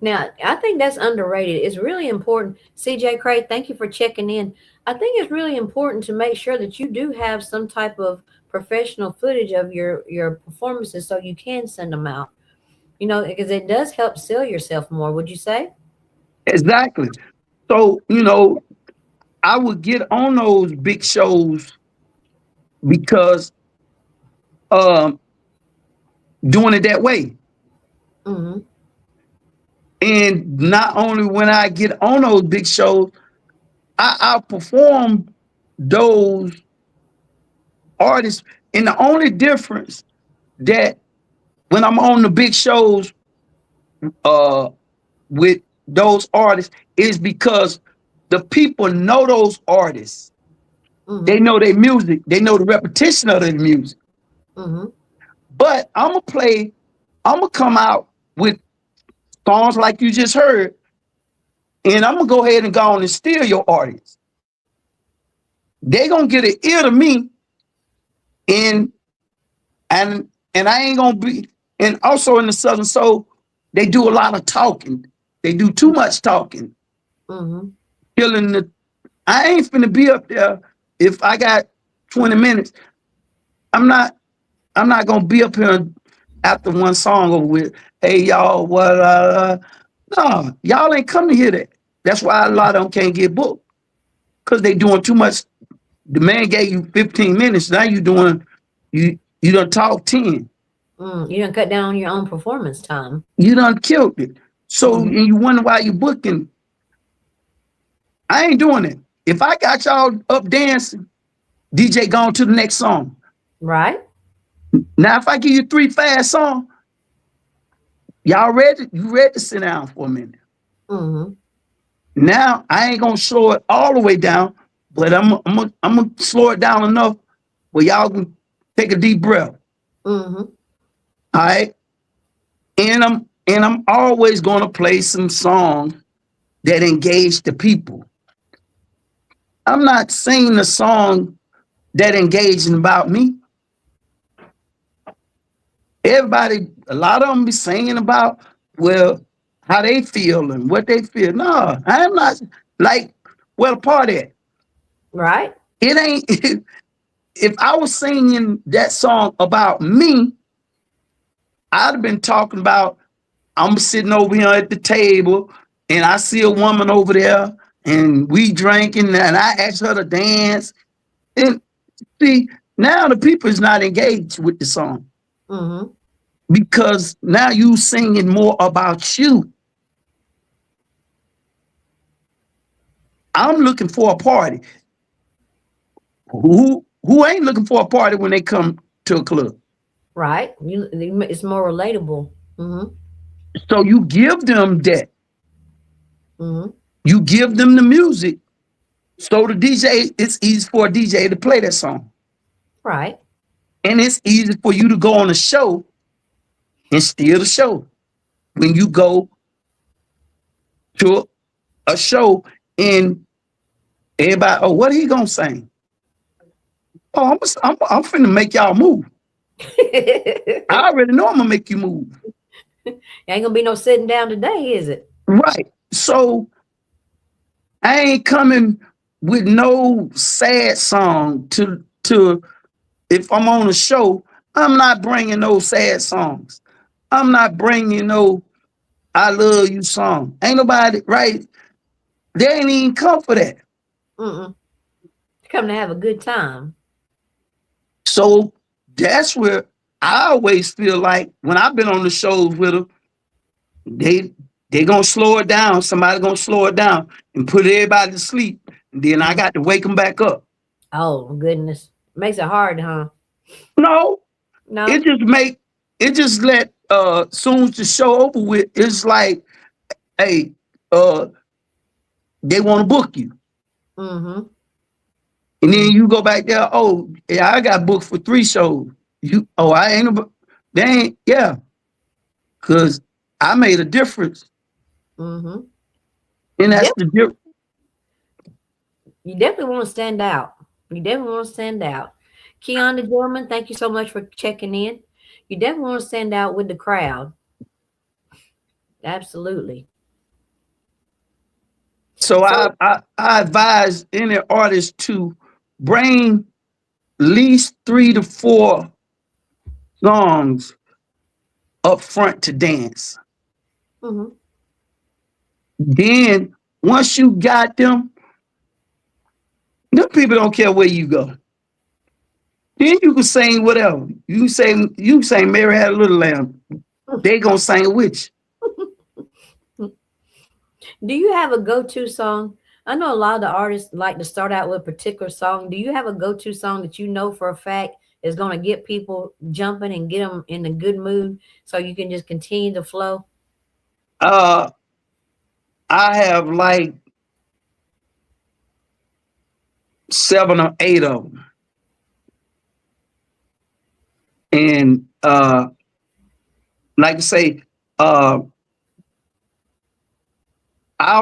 Now, I think that's underrated. It's really important. CJ Craig, thank you for checking in. I think it's really important to make sure that you do have some type of professional footage of your performances so you can send them out. Because it does help sell yourself more, would you say? Exactly. So, I would get on those big shows because um doing it that way. Mm-hmm. And not only when I get on those big shows, I outperform those artists. And the only difference that when I'm on the big shows uh with those artists is because the people know those artists. They Mm-hmm. know their music. They know the repetition of their music. Mm-hmm. But I'm gonna come out with songs like you just heard, and I'm gonna go ahead and go on and steal your audience. They gonna get an ear to me, and and I ain't gonna be. And also in the Southern Soul, they do a lot of talking. They do too much talking, Mm-hmm. killing the. I ain't finna be up there if I got 20 minutes. I'm not. I'm not gonna be up here after one song over with. Hey y'all, what? No, y'all ain't come to hear that. That's why a lot of them can't get booked because they doing too much. The man gave you 15 minutes. Now you done talk 10. You done cut down on your own performance time. You done killed it. So Mm-hmm. and you wonder why you booking. I ain't doing it. If I got y'all up dancing, DJ gone to the next song. Right. Now if I give you 3 fast songs, y'all ready? You ready to sit down for a minute? Mm-hmm. Now I ain't gonna slow it all the way down, but I'm gonna slow it down enough where y'all can take a deep breath. Mm-hmm. All right. And I'm always gonna play some songs that engage the people. I'm not singing a song that engaging about me. Everybody, a lot of them be singing about, well, how they feel and what they feel. No, I'm not like, well, part of it. Right. It ain't, if I was singing that song about me, I'd have been talking about, I'm sitting over here at the table and I see a woman over there and we drinking and I asked her to dance. And see, now the people is not engaged with the song Mm-hmm. because now you singing more about you. I'm looking for a party. Who ain't looking for a party when they come to a club? Right. It's more relatable. Mm-hmm. So you give them that. Mm-hmm. You give them the music. So the DJ, it's easy for a DJ to play that song. Right. And it's easy for you to go on a show and steal the show. When you go to a show and everybody, oh, what he gonna sing? Oh, I'm finna make y'all move. I already know I'm gonna make you move. Ain't gonna be no sitting down today, is it? Right. So I ain't coming with no sad song to if I'm on a show, I'm not bringing no sad songs. I'm not bringing no I love you song. Ain't nobody, right? They ain't even come for that. Mm-mm. Come to have a good time. So that's where I always feel like when I've been on the shows with them, they gonna slow it down. Somebody gonna slow it down and put everybody to sleep. And then I got to wake them back up. Oh goodness. Makes it hard, huh? No, No? it just let soon as the show over with, it's like, hey, uh, they want to book you. Mm-hmm. And then you go back there, oh, yeah, I got booked for 3 shows. I ain't, they ain't, yeah, because I made a difference. Mm-hmm. And that's the difference. You definitely want to stand out. You definitely want to stand out. Keon the gentleman, thank you so much for checking in. You definitely want to stand out with the crowd. Absolutely. So So I advise any artist to bring at least 3 to 4 songs up front to dance. mhm. Then once you got them people don't care where you go. Then you can sing whatever. You can say Mary Had a Little Lamb. They gonna sing with Do you have a go-to song? I know a lot of the artists like to start out with a particular song. Do you have a go-to song that you know for a fact is going to get people jumping and get them in a good mood so you can just continue to flow? you. I have like 7 or 8 of them. And like I say, I'll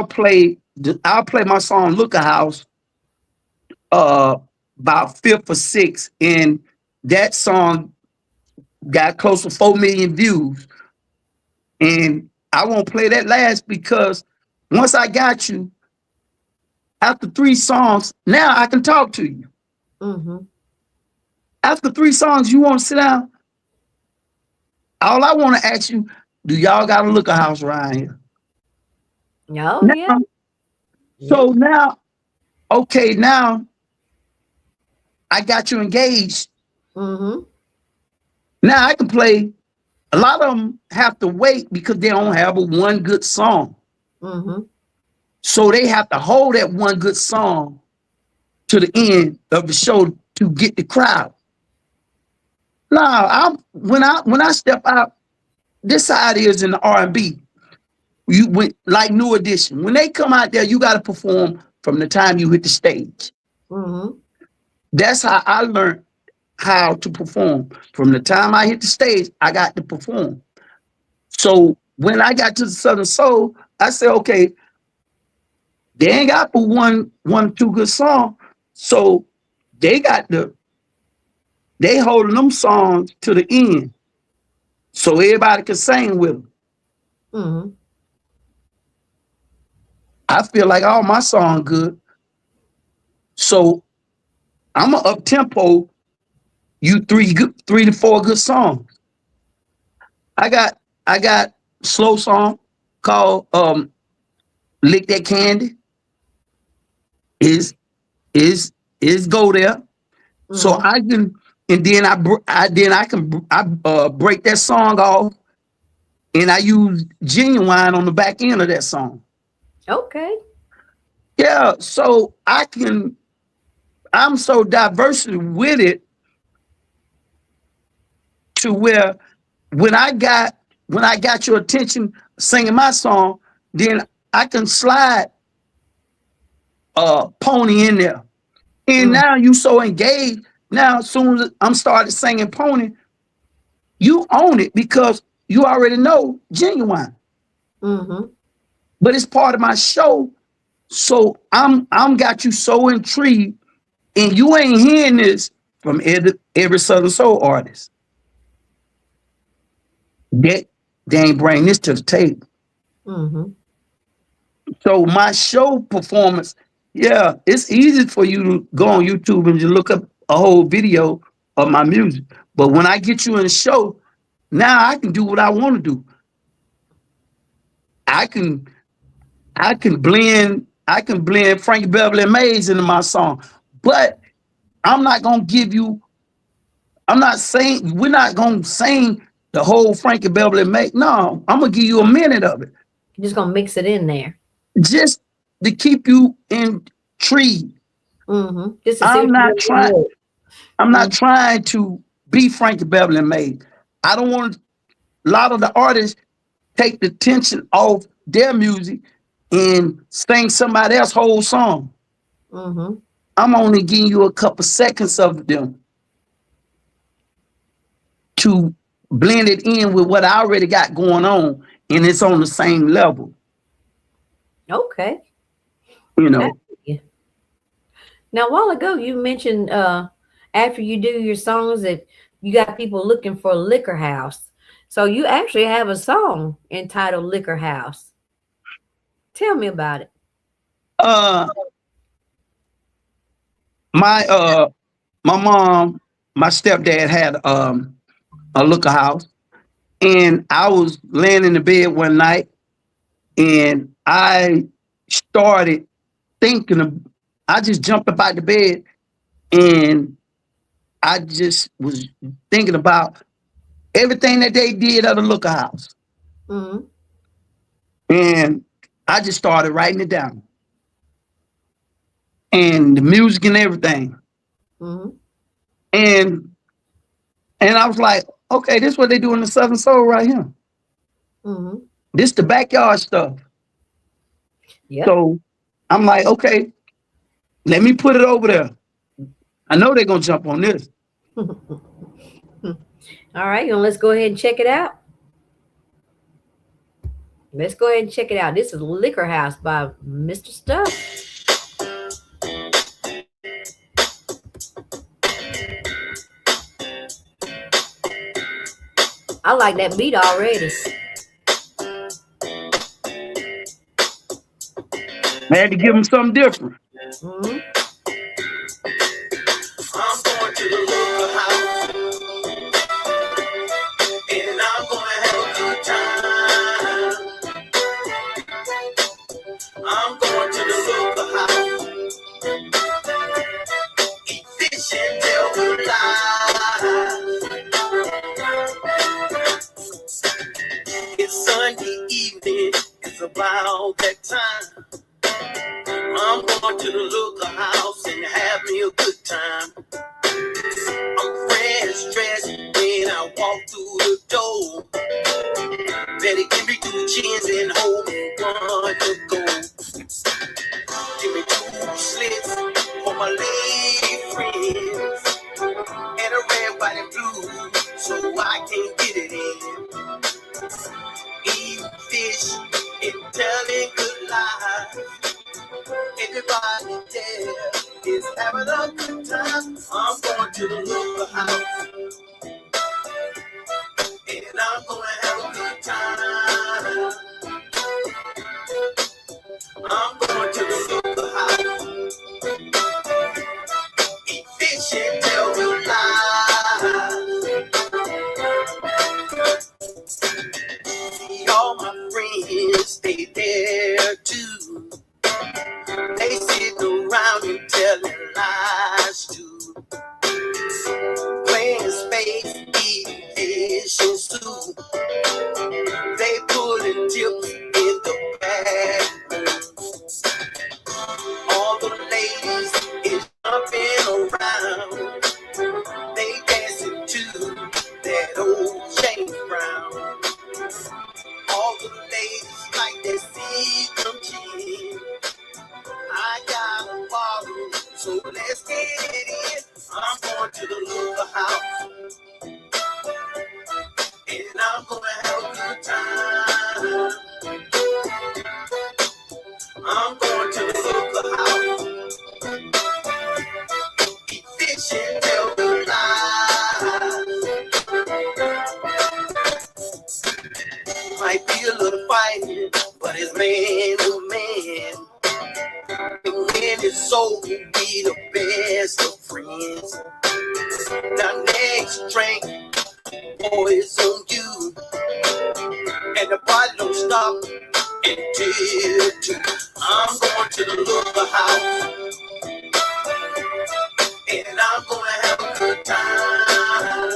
play my song Looker House about fifth or sixth, and that song got close to 4 million views. And I won't play that last because once I got you, after 3 songs, now I can talk to you. Mm-hmm. After 3 songs, you want to sit down? All I want to ask you, do y'all got a Looker House around here? Oh, Now, yeah. so now, okay, now I got you engaged. Mm-hmm. Now I can play. A lot of them have to wait because they don't have a one good song. Mm-hmm. So they have to hold that one good song to the end of the show to get the crowd. Now, when I step out, this how it is in the R&B. You went like New Edition. When they come out there, you got to perform from the time you hit the stage. Mm-hmm. That's how I learned how to perform. From the time I hit the stage, I got to perform. So when I got to the Southern Soul, I said, okay, they ain't got but one, 2 good songs. So they holding them songs to the end. So everybody can sing with them. Mm-hmm. I feel like all my songs good. So I'm gonna up tempo you 3 to 4 good songs. I got slow song called Lick That Candy. Is go there. So Mm-hmm. I can, and then I break that song off, and I use Genuine on the back end of that song. Okay. Yeah, so I'm so diverse with it to where when I got your attention singing my song, then I can slide Pony in there. And Mm-hmm. now you so engaged. Now, as soon as I'm started singing Pony, you own it because you already know Genuine. Mm-hmm. But it's part of my show. So I'm got you so intrigued, and you ain't hearing this from every Southern Soul artist. They ain't bring this to the table. Mm-hmm. So my show performance, yeah, it's easy for you to go on YouTube and just look up a whole video of my music. But when I get you in a show, now I can do what I want to do. I can I can blend Frankie Beverly and Mays into my song. But I'm not gonna give you, I'm not saying we're not gonna sing the whole Frankie Beverly and Mays. No, I'm gonna give you a minute of it. You're just gonna mix it in there. Just to keep you intrigued. Mm-hmm. Just to see I'm what you're not gonna trying. do. I'm not Mm-hmm. trying to be Frankie Beverly and Mays. I don't want a lot of the artists take the tension off their music and sing somebody else's whole song. Mm-hmm. I'm only giving you a couple seconds of them to blend it in with what I already got going on, and it's on the same level, Okay. you I know. see you. Now, a while ago, you mentioned after you do your songs that you got people looking for a liquor house. So you actually have a song entitled Liquor House. Tell me about it. Uh, my my mom, my stepdad had a liquor house, and I was laying in the bed one night, and I started thinking of, I just jumped up out the bed, and I just was thinking about everything that they did at the liquor house. Mm-hmm. And I just started writing it down. And the music and everything. Mm-hmm. And I was like, okay, this is what they do in the Southern Soul right here. Mm-hmm. This the backyard stuff. Yep. So I'm like, okay, let me put it over there. I know they're gonna jump on this. All right, let's go ahead and check it out. Let's go ahead and check it out. This is Liquor House by Mr. Stuff. I like that beat already. I had to give them something different. Mm-hmm. I'm going to the local house, and I'm gonna have a good time. I'm going to the local house, eat fish and tell good lies. It's Sunday evening, it's about that time. I'm going to the local house and have me a good time. I'm fresh dressed when I walk through the door. Better give me 2 chins and hold me 1 to go. Give me 2 slits for my lady friends and a red, white, and blue so I can get it in. Eating fish and telling good lies. Everybody there is having a good time. I'm going to the local house, and I'm gonna have a good time. I'm going to the local house, eat fish and tell good lies. See all my friends, they there too. They sit around and telling lies too. Playing space, eating fish and stew. They pulling tips in the back. All the ladies is jumping around. They dancing to that old James Brown. All the ladies like that see them cheese. I got a bottle, so let's get it in. I'm going to the local house, and I'm gonna have a good time. I'm going to the local house, eat fish and tell good lies. Might be a little fighting, but it's man to man. And when it's over, we the best of friends. Now next drink, boy, it's on you. And the party don't stop until 2. I'm going to the local house, and I'm gonna have a good time.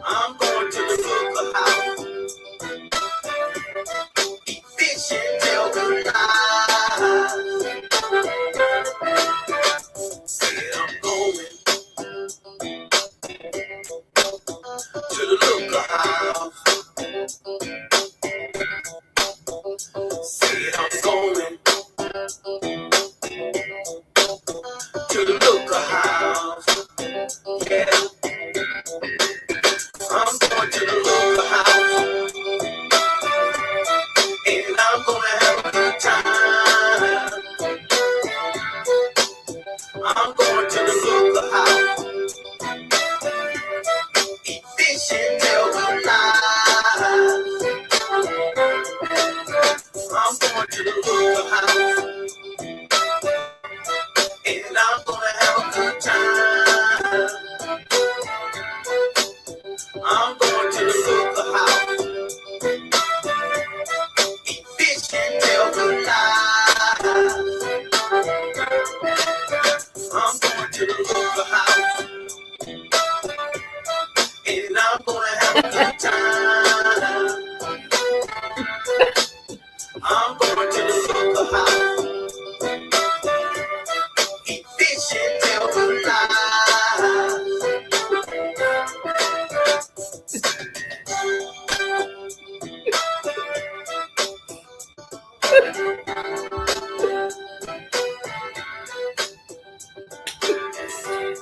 I'm going to the local house, eat fish and tell good lies. Said I'm going to the local house. Said I'm going to the local house. Yeah, I'm going to the local house, and I'm gonna have a good time. I'm going to the local house, eat fish and tell good lies. I'm going to the local house, and I'm gonna have a good time. I'm going to the local house, eat fish and tell good lies. I'm going to the local house.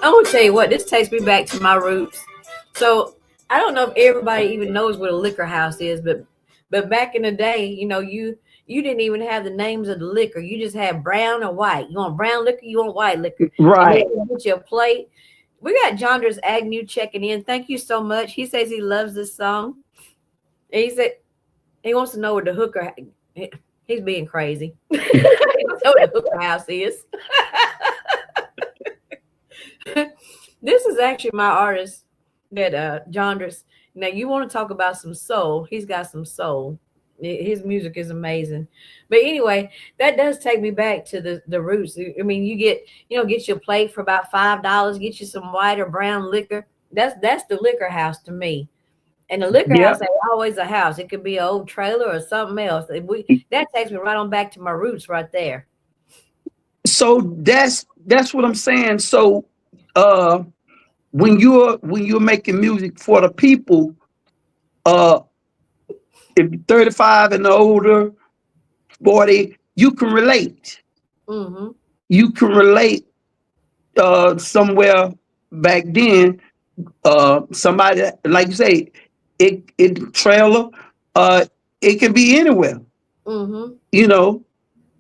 I'm gonna tell you what, this takes me back to my roots. So I don't know if everybody even knows what a liquor house is, but back in the day, you didn't even have the names of the liquor. You just had brown or white. You want brown liquor, you want white liquor. And then Right. you get your plate. We got Jondres Agnew checking in. Thank you so much. He says he loves this song. And he said he wants to know what the hooker. He's being crazy. He don't know what the hooker house is. This is actually my artist that Jondres. Now you want to talk about some soul. He's got some soul. His music is amazing. But anyway, that does take me back to the roots. I mean, you get your plate for about $5, get you some white or brown liquor. That's the liquor house to me. And the liquor Yeah. house ain't always a house. It could be an old trailer or something else. That takes me right on back to my roots right there. So that's what I'm saying. So uh when you're making music for the people, uh if you're 35 and older, 40, you can relate. Mm-hmm. You can relate somewhere back then. Somebody like you say, it trailer, uh it can be anywhere, Mm-hmm. you know,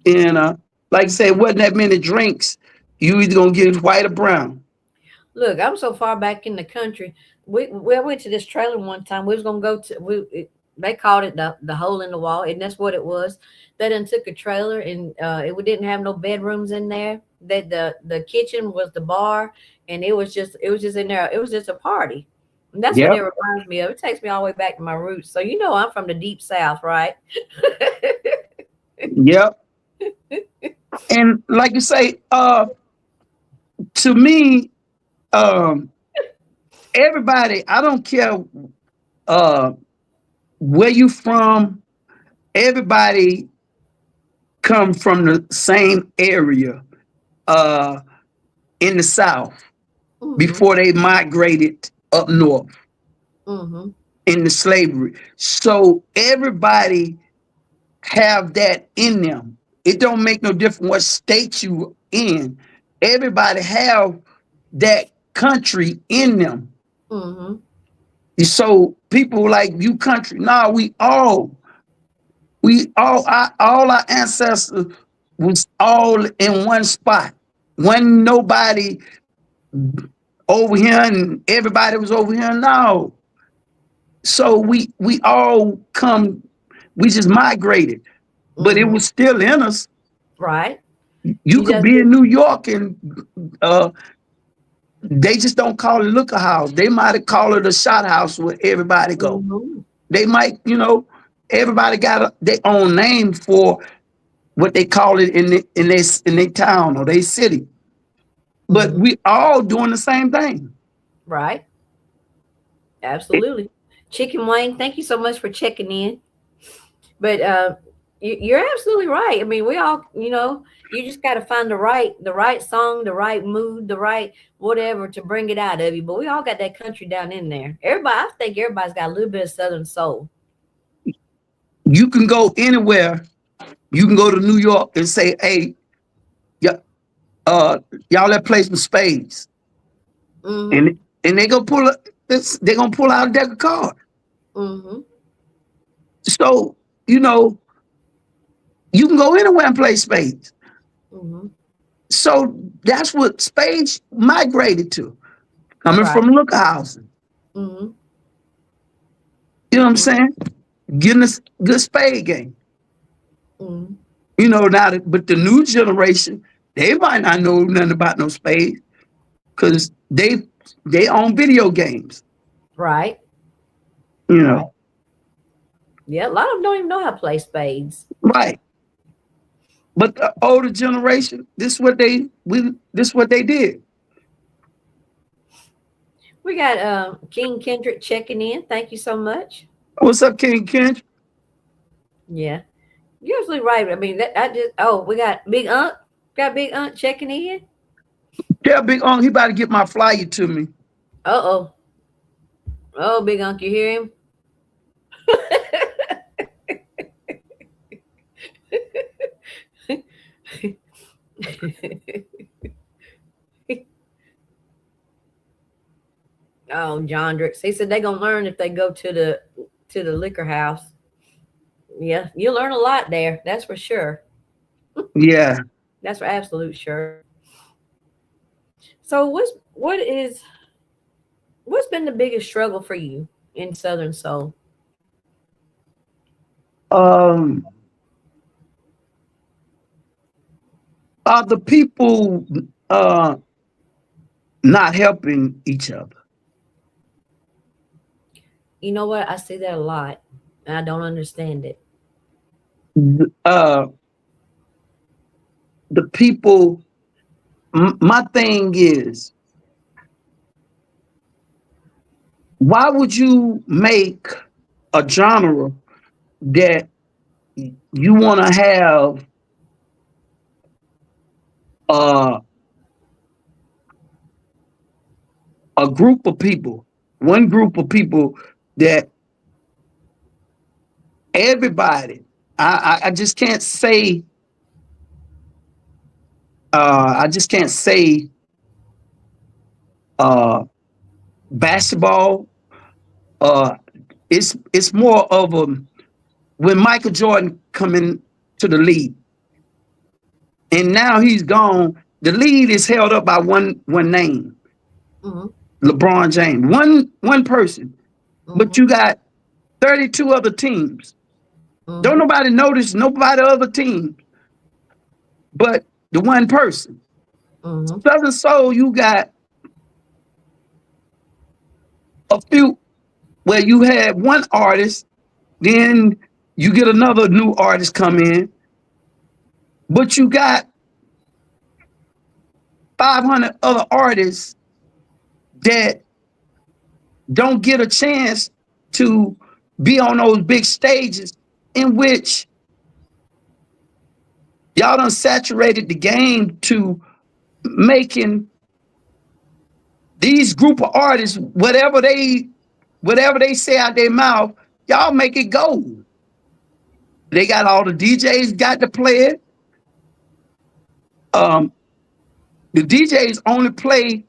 and like I say, it wasn't that many drinks. You either gonna get white or brown. Look, I'm so far back in the country. We went to this trailer one time. We was gonna go to they called it the hole in the wall, and that's what it was. They done took a trailer and it didn't have no bedrooms in there. That the kitchen was the bar, and it was just in there. It was just a party. And that's what it Yep. reminds me of. It takes me all the way back to my roots. So I'm from the deep south, right? Yep. And like you say, to me, um, everybody, I don't care uh, where you from, everybody come from the same area uh, in the South Mm-hmm. before they migrated up north Mm-hmm. into slavery. So everybody have that in them. It don't make no difference what state you in. Everybody have that country in them. Mm-hmm. So people like you country, nah, all our ancestors was all in one spot. When nobody over here and everybody was over here. No. So we all come, we just migrated, but it Mm-hmm. was still in us. Right. You You could just be in New York and uh, they just don't call it liquor house. They might have called it a shot house where everybody go. mm-hmm. They might, everybody got their own name for what they call it in their town or their city. But Mm-hmm. we all doing the same thing. Right. Absolutely. Chicken Wayne, thank you so much for checking in. But you're absolutely right. I mean, we all, you just got to find the right song, the right mood, the right whatever to bring it out of you. But we all got that country down in there. I think everybody's got a little bit of Southern soul. You can go anywhere. You can go to New York and say, "Hey, yeah, y'all let play some spades," Mm-hmm. and they gonna pull out a deck of cards. Mm-hmm. So you know you can go anywhere and play spades. Mm-hmm. So that's what spades migrated to, coming Right. from liquor houses. Mm-hmm. You know what I'm Mm-hmm. saying? Getting a good spade game. Mm-hmm. But the new generation, they might not know nothing about no spades because they own video games. Right. You Right. know, Yeah, a lot of them don't even know how to play spades. right? But the older generation, this what they did. We got King Kendrick checking in. Thank you so much. What's up, King Kent? Yeah. You're absolutely right. I mean, we got Big Aunt. Got Big Aunt checking in. Yeah, big on. He about to get my flyer to me. Uh-oh. Oh, Big Unc, you hear him? Oh, John Drix. He said they gonna learn if they go to the liquor house. Yeah, you learn a lot there. That's for sure. Yeah. That's for absolute sure. So what's been the biggest struggle for you in Southern Soul? Um, are the people uh not helping each other? You know what? I see that a lot, and I don't understand it. Uh, the people. My thing is, why would you make a genre that you want to have uh, a group of people, one group of people that everybody, I just can't say, I just can't say uh, basketball. Uh, it's more of a when Michael Jordan come in to the league, and now he's gone. The lead is held up by one name, Mm-hmm. LeBron James, one person. But Mm-hmm. you got 32 other teams. Don't Mm-hmm. nobody notice nobody other teams but the one person. Mm-hmm. Southern Soul, you got a few where you had one artist, then you get another new artist come in, but you got 500 other artists that don't get a chance to be on those big stages in which y'all done saturated the game to making these group of artists whatever they say out their mouth, y'all make it gold. They got all the DJs got to play it. Um, the DJs only play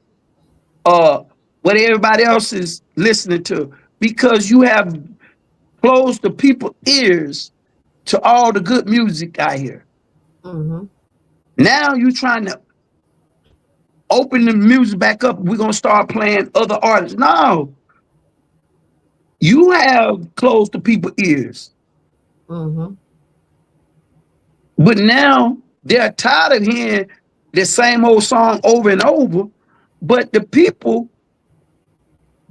uh what everybody else is listening to because you have closed the people's ears to all the good music out here. Mm-hmm. Now you trying to open the music back up. We're gonna start playing other artists. No, you have closed the people's ears. Mm-hmm. But now they're tired of hearing the same old song over and over. But the people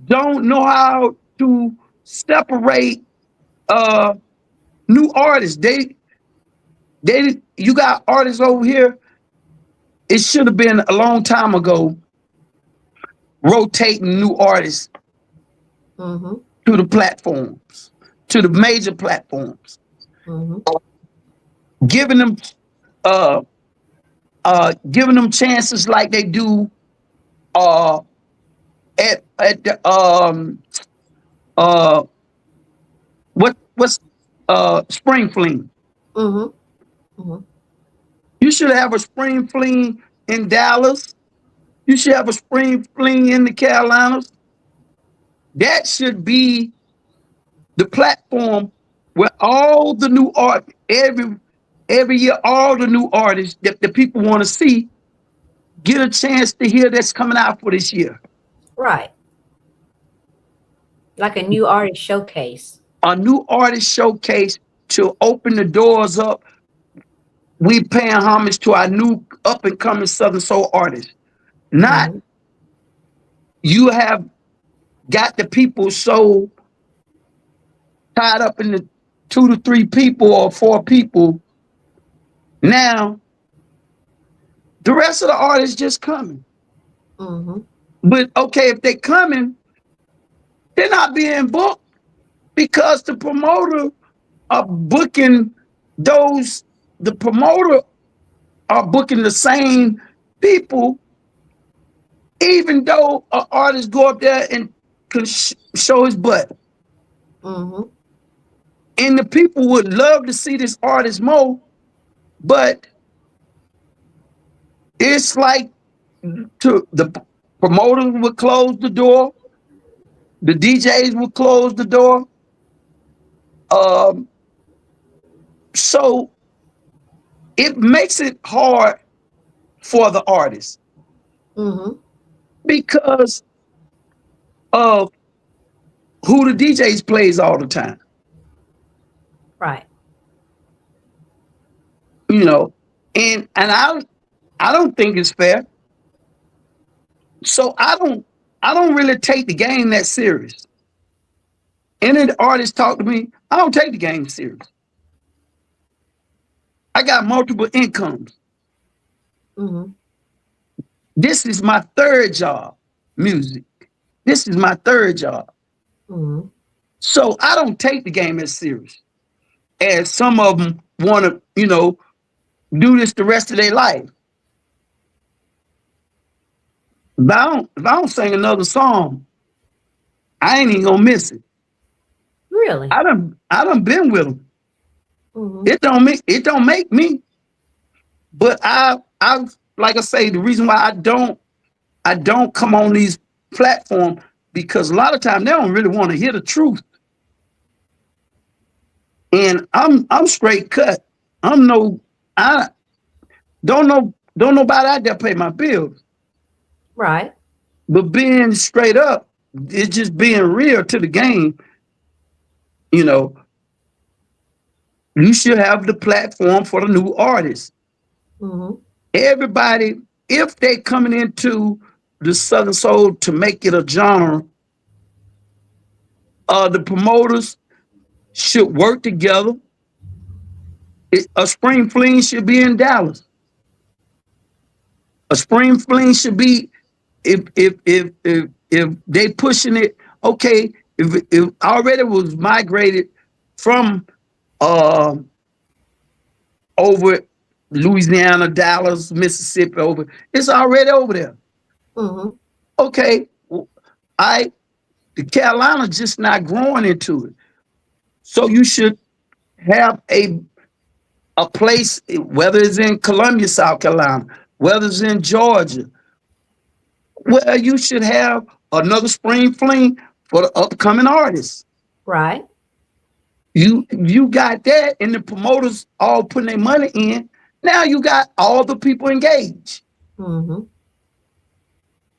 don't know how to separate uh new artists. They you got artists over here. It should have been a long time ago rotating new artists Mm-hmm. to the platforms, to the major platforms, Mm-hmm. giving them uh giving them chances like they do uh at the uh what's spring fling. Mm-hmm. Mm-hmm. You should have a spring fling in Dallas. You should have a spring fling in the Carolinas. That should be the platform where all the new art every year all the new artists that the people want to see get a chance to hear that's coming out for this year. Right. Like a new artist showcase. A new artist showcase to open the doors up. We paying homage to our new up and coming Southern Soul artists. Not Mm-hmm. you have got the people so tied up in the 2 to 3 people or 4 people. Now the rest of the artists just coming. Mm-hmm. But okay, if they coming, they're not being booked because the promoter are booking those. The promoter are booking the same people, even though an artist go up there and can show his butt. Mm-hmm. And the people would love to see this artist more, but it's like to the promoter would close the door The DJs will close the door. Um, so it makes it hard for the artist Mm-hmm. because of who the DJs plays all the time. Right. You know, and I don't think it's fair. So I don't really take the game that serious. Any of the artists talk to me, I don't take the game serious. I got multiple incomes. Mm-hmm. This is my third job, music. This is my third job. Mm-hmm. So I don't take the game as serious as some of them want to, do this the rest of their life. If I don't sing another song, I ain't even gonna miss it. Really? I done been with them. Mm-hmm. It don't make me, but I like I say, the reason why I don't come on these platforms because a lot of times they don't really want to hear the truth. And I'm straight cut. I don't nobody out there pay my bills. Right. But being straight up, it's just being real to the game, you know, you should have the platform for the new artists. Mm-hmm. Everybody, if they coming into the Southern Soul to make it a genre, the promoters should work together. A spring fling should be in Dallas. A spring fling should be if they pushing it. Okay, if already was migrated from uh, over Louisiana, Dallas, Mississippi, over it's already over there. Mm-hmm. Okay, the Carolina just not growing into it. So you should have a place, whether it's in Columbia, South Carolina, whether it's in Georgia, where you should have another spring fling for the upcoming artists. Right. You got that, and the promoters all putting their money in. Now you got all the people engaged. Mm-hmm.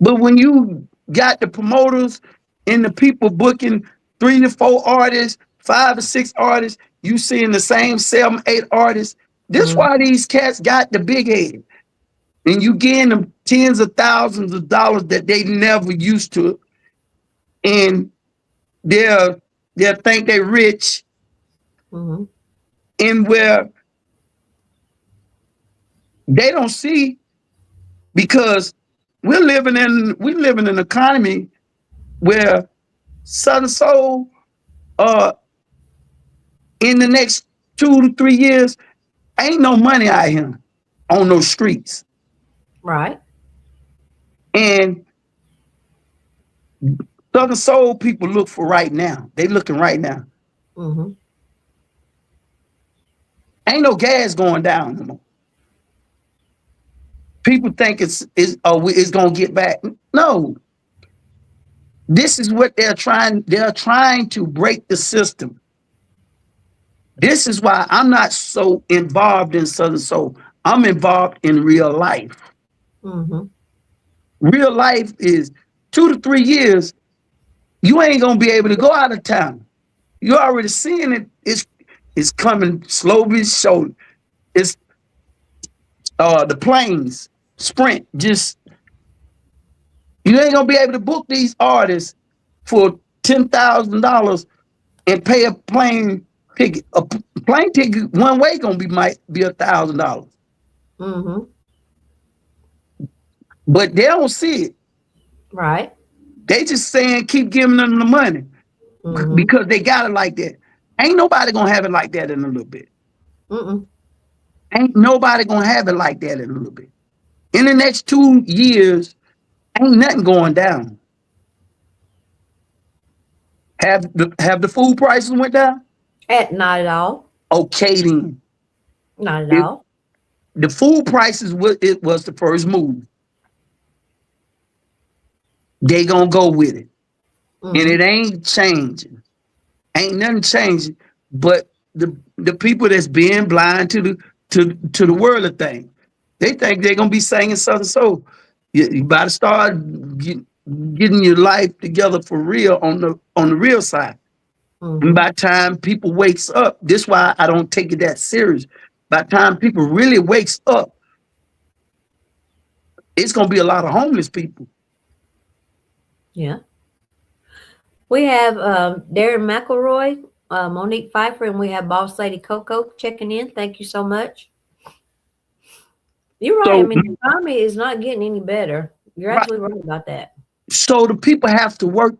But when you got the promoters and the people booking 3 to 4 artists, 5 to 6 artists, you seeing the same 7, 8 artists. This why these cats got the big head. And you getting them tens of thousands of dollars that they never used to. And they'll think they're rich. Mm-hmm. And where they don't see, because we live in an economy where Southern Soul in the next 2 to 3 years ain't no money out here on those streets. Right. And Southern Soul people look for right now. They looking right now. Mm-hmm. Ain't no gas going down no more. People think it's gonna get back. No. This is what they're trying. They're trying to break the system. This is why I'm not so involved in Southern Soul. I'm involved in real life. Mm-hmm. Real life is 2 to 3 years. You ain't gonna be able to go out of town. You're already seeing it. It's coming slowly. So it's the planes, Sprint. Just you ain't gonna be able to book these artists for $10,000 and pay a plane ticket. A plane ticket one way might be $1,000. Mm-hmm. But they don't see it. Right. They just saying keep giving them the money because they got it like that. Ain't nobody gonna have it like that in a little bit. Mm-mm. Ain't nobody gonna have it like that in a little bit. In the next 2 years, ain't nothing going down. Have the food prices went down? Not at all. Okay then. Not at all. The food prices was the first move. They gonna go with it. and Mm-hmm. it ain't changing. Ain't nothing changing. But the people that's being blind to the world of things, they think they're gonna be singing Southern soul. You better start getting your life together for real on the real side. And Mm-hmm. by the time people wakes up, this is why I don't take it that serious. By the time people really wakes up, it's gonna be a lot of homeless people. Yeah. We have Darren McElroy, Monique Pfeiffer, and we have Boss Lady Coco checking in. Thank you so much. You're right. I So mean, the economy is not getting any better. You're right, absolutely right about that. so the people have to work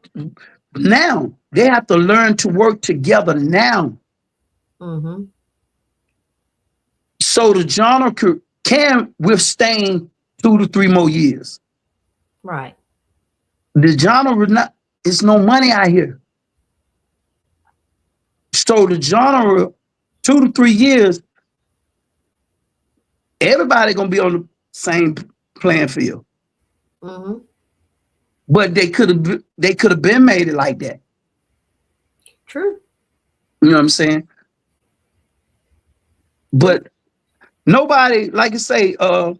now. They have to learn to work together now, Mm-hmm. so the genre can withstand 2 to 3 more years. Right. The genre will not. It's no money out here. So the genre, 2 to 3 years, everybody gonna be on the same playing field. Mm-hmm. But they could have been made it like that. True. You know what I'm saying? True. But nobody, like I say, I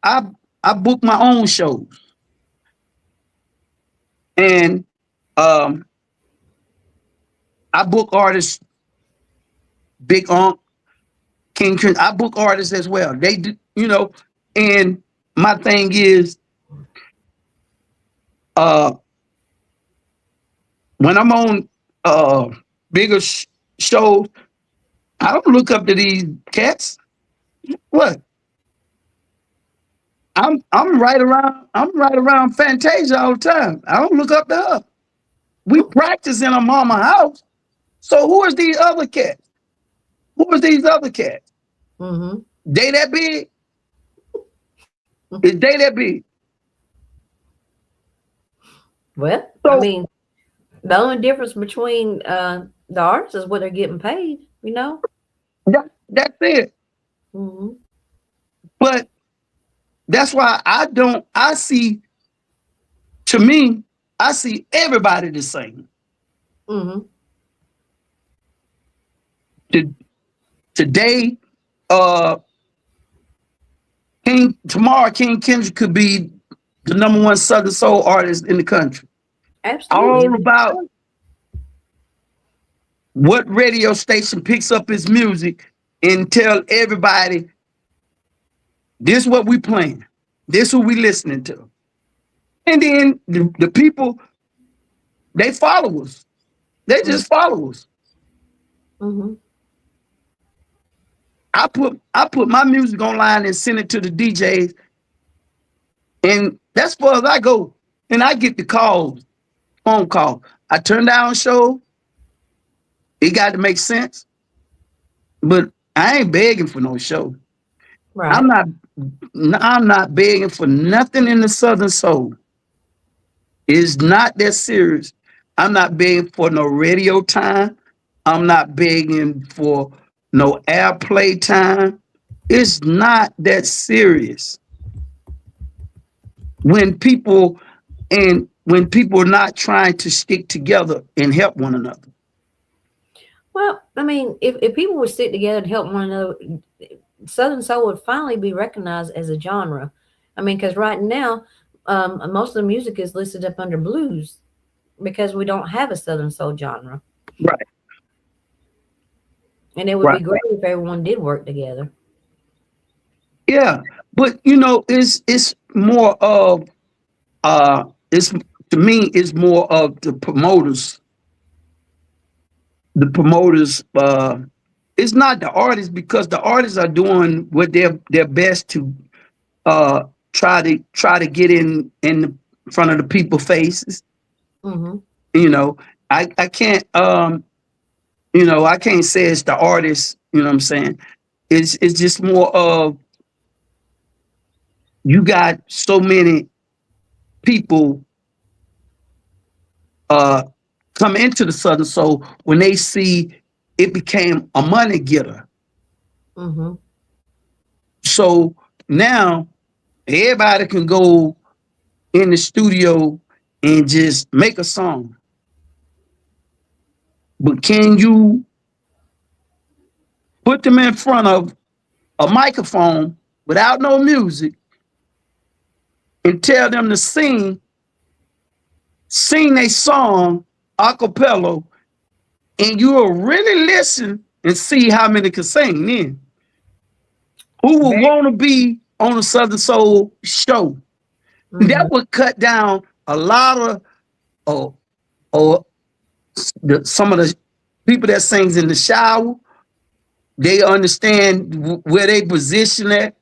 I I book my own shows, and um, I book artists, Big Unk, King Trent. I book artists as well. They do, and my thing is, uh, when I'm on uh bigger shows, I don't look up to these cats. What? I'm right around Fantasia all the time. I don't look up to her. We practice in a mama house. So who is these other cats? Who is these other cats? Mm-hmm. They that big? Is they that big? Well, I So mean, the only difference between the artists is what they're getting paid, you know? that's it. Mm-hmm. But that's why I see, to me, I see everybody the same. Mm-hmm. Today, uh tomorrow King Kendrick could be the #1 Southern Soul artist in the country. Absolutely. All about what radio station picks up his music and tell everybody, this is what we playing. This is who we listening to. And then the people, they follow us. They just follow us. Mm-hmm. I put my music online and send it to the DJs, and that's far as I go. And I get the calls, phone call. I turn down a show. It got to make sense. But I ain't begging for no show. I'm Right. not I'm not begging for nothing in the Southern Soul. It's not that serious. I'm not begging for no radio time. I'm not begging for no airplay time. It's not that serious. When people are not trying to stick together and help one another. Well, I mean, if people would stick together and help one another, Southern Soul would finally be recognized as a genre. I mean, because right now, most of the music is listed up under blues because we don't have a Southern Soul genre. Right, And it would be right. great if everyone did work together. Yeah. But it's more of it's to me, it's more of the promoters. The promoters, it's not the artists, because the artists are doing what their best to uh try to get in the front of the people faces. Mm-hmm. You know, I can't I can't say it's the artist, you know what I'm saying? It's just more of, you got so many people uh come into the Southern Soul when they see it became a money getter. Mm-hmm. So now everybody can go in the studio and just make a song. But can you put them in front of a microphone without no music and tell them to sing a song a cappella, and you will really listen and see how many can sing then? Who would want to be on a Southern Soul show? That would cut down a lot of some of the people that sings in the shower. They understand where they position at.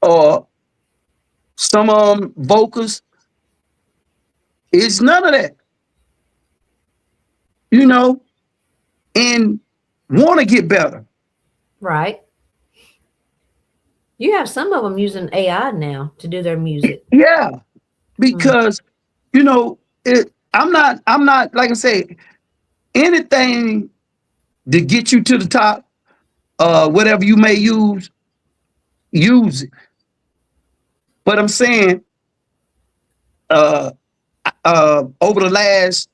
Or some of them vocals. It's none of that. You know, and want to get better. Right. You have some of them using AI now to do their music. Yeah, because you know, I'm not like I say, anything to get you to the top, whatever you may use it. But I'm saying, over the last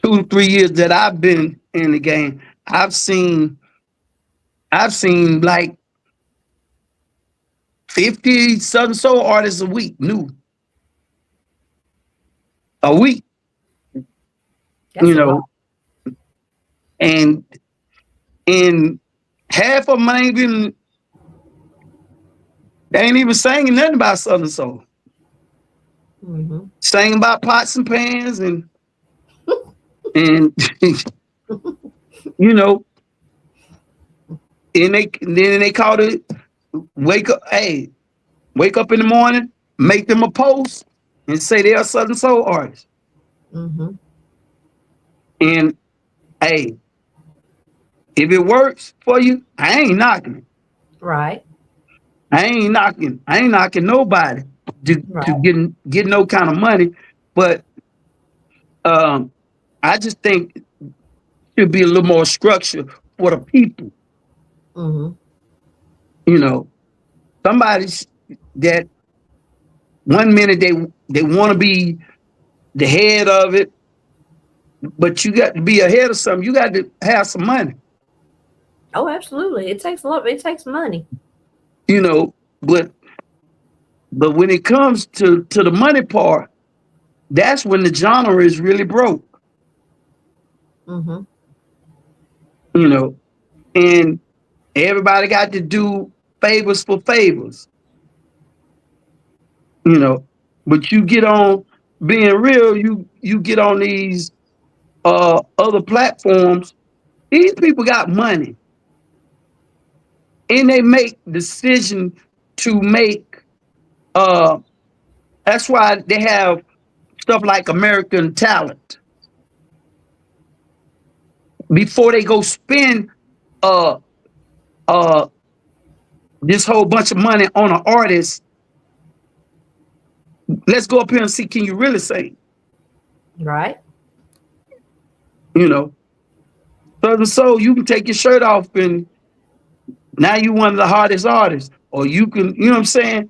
2 to 3 years that I've been in the game, I've seen like 50 Southern Soul artists a week, new. A week. That's you know, and half of them ain't even singing nothing about Southern Soul. Singing about pots and pans and you know, and then they call it wake up in the morning, make them a post and say they're a Southern Soul artist. And hey, if it works for you, I ain't knocking it. Right. I ain't knocking nobody to get no kind of money, but I just think should be a little more structure for the people. You know, somebody's that 1 minute they want to be the head of it, but you got to be ahead of something. You got to have some money. Oh, absolutely. It takes a lot. It takes money. You know, but when it comes to the money part, that's when the genre is really broke. You know, and everybody got to do favors for favors. You know, but you get on being real, you get on these other platforms. These people got money. And they make decision to make that's why they have stuff like American Talent. Before they go spend this whole bunch of money on an artist, let's go up here and see, can you really sing? Right. You know, Southern Soul, you can take your shirt off and now you one of the hardest artists. Or you can, you know what I'm saying?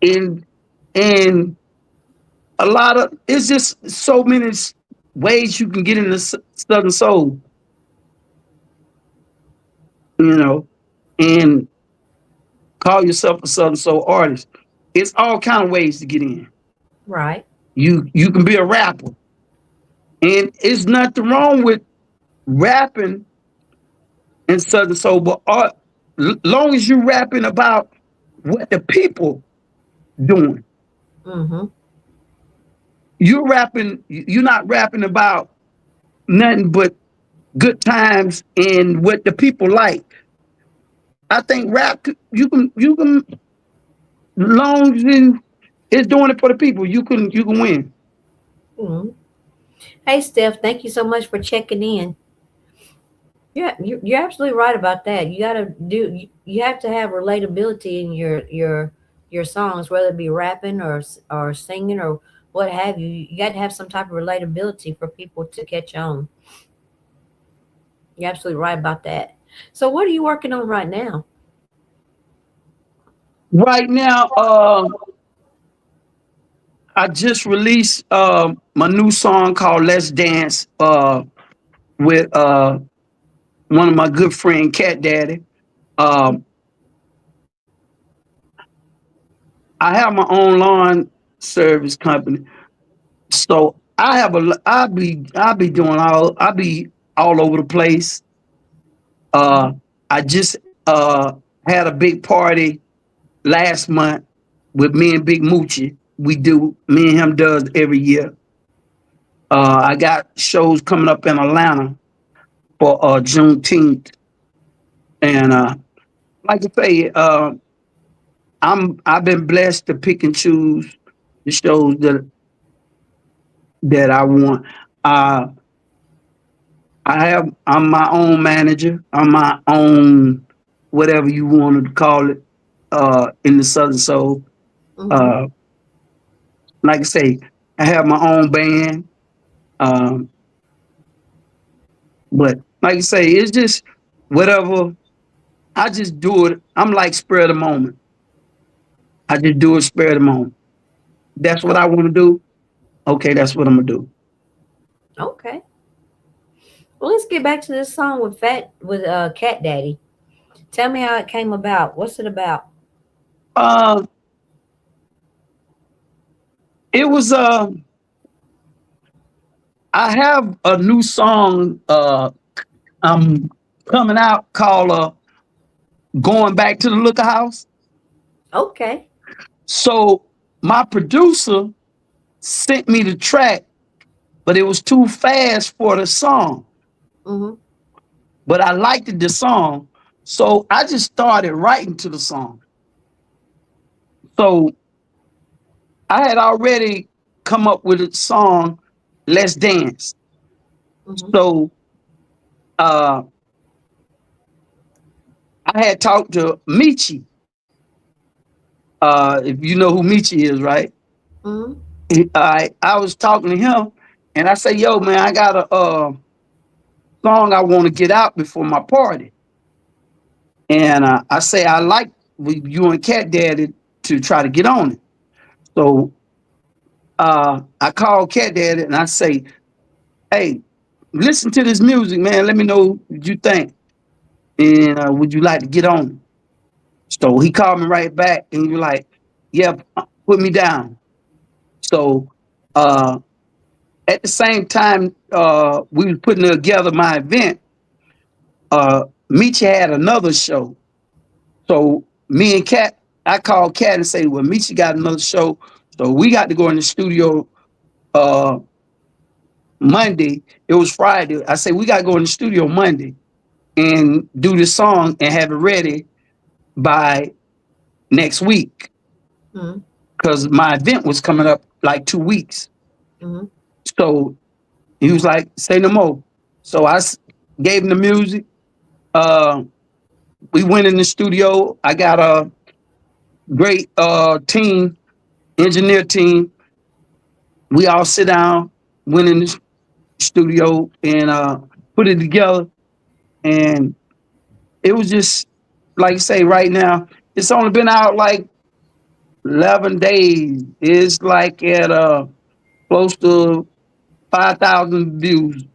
And a lot of, it's just so many ways you can get into Southern Soul. You know, and call yourself a Southern Soul artist. It's all kind of ways to get in. Right. You can be a rapper. And it's nothing wrong with rapping in Southern Soul, but long as you're rapping about what the people doing. You're not rapping about nothing but good times and what the people like. I think rap, you can long as it's doing it for the people, you can win. Hey, Steph, thank you so much for checking in. Yeah, you're absolutely right about that. You have to have relatability in your songs, whether it be rapping or singing or what have you. You got to have some type of relatability for people to catch on. You're absolutely right about that. So what are you working on right now? Right now, I just released my new song called "Let's Dance" with one of my good friend Catt Daddy. Um, I have my own lawn service company, so I be doing I be all over the place. Uh, I just uh had a big party last month with me and Big Moochie. Me and him does every year. I got shows coming up in Atlanta for Juneteenth, and like I say, I've been blessed to pick and choose the shows that I want. Uh, I'm my own manager. I'm my own whatever you want to call it in the Southern Soul. Mm-hmm. Uh, like I say, I have my own band. Um, but like I say, it's just whatever. I just do it. I'm like spur of the moment. I just do it spur of the moment. That's what Oh, I want to do. Okay, that's what I'm gonna do. okay. Well, let's get back to this song with Catt Daddy. Tell me how it came about. What's it about? Uh, it was I have a new song I'm coming out called "Going Back to the Looker House." Okay. So my producer sent me the track, but it was too fast for the song. Mm-hmm. But I liked the song, so I just started writing to the song. So I had already come up with a song, "Let's Dance." Mm-hmm. So uh, I had talked to Michi. If you know who Michi is, right? Mm-hmm. I was talking to him, and I said, "Yo, man, I got a song I want to get out before my party." And I say I like with you and Catt Daddy to try to get on it. So I called Catt Daddy and I say, "Hey, listen to this music, man. Let me know what you think, and would you like to get on it?" So he called me right back, and he was like, "Yeah, put me down." So uh, at the same time we was putting together my event, Michi had another show. So me and Cat, I called Cat and say, "Well, Michi got another show, so we got to go in the studio uh, Monday." It was Friday. I say we got to go in the studio Monday and do the song and have it ready by next week Mm-hmm. because my event was coming up like 2 weeks. Mm-hmm. So he was like, "Say no more." So gave him the music. Uh, we went in the studio. I got a great team, engineer team. We all sit down, went in the studio and put it together. And it was just like you say, right now, it's only been out like 11 days. It's like at close to 5,000 views.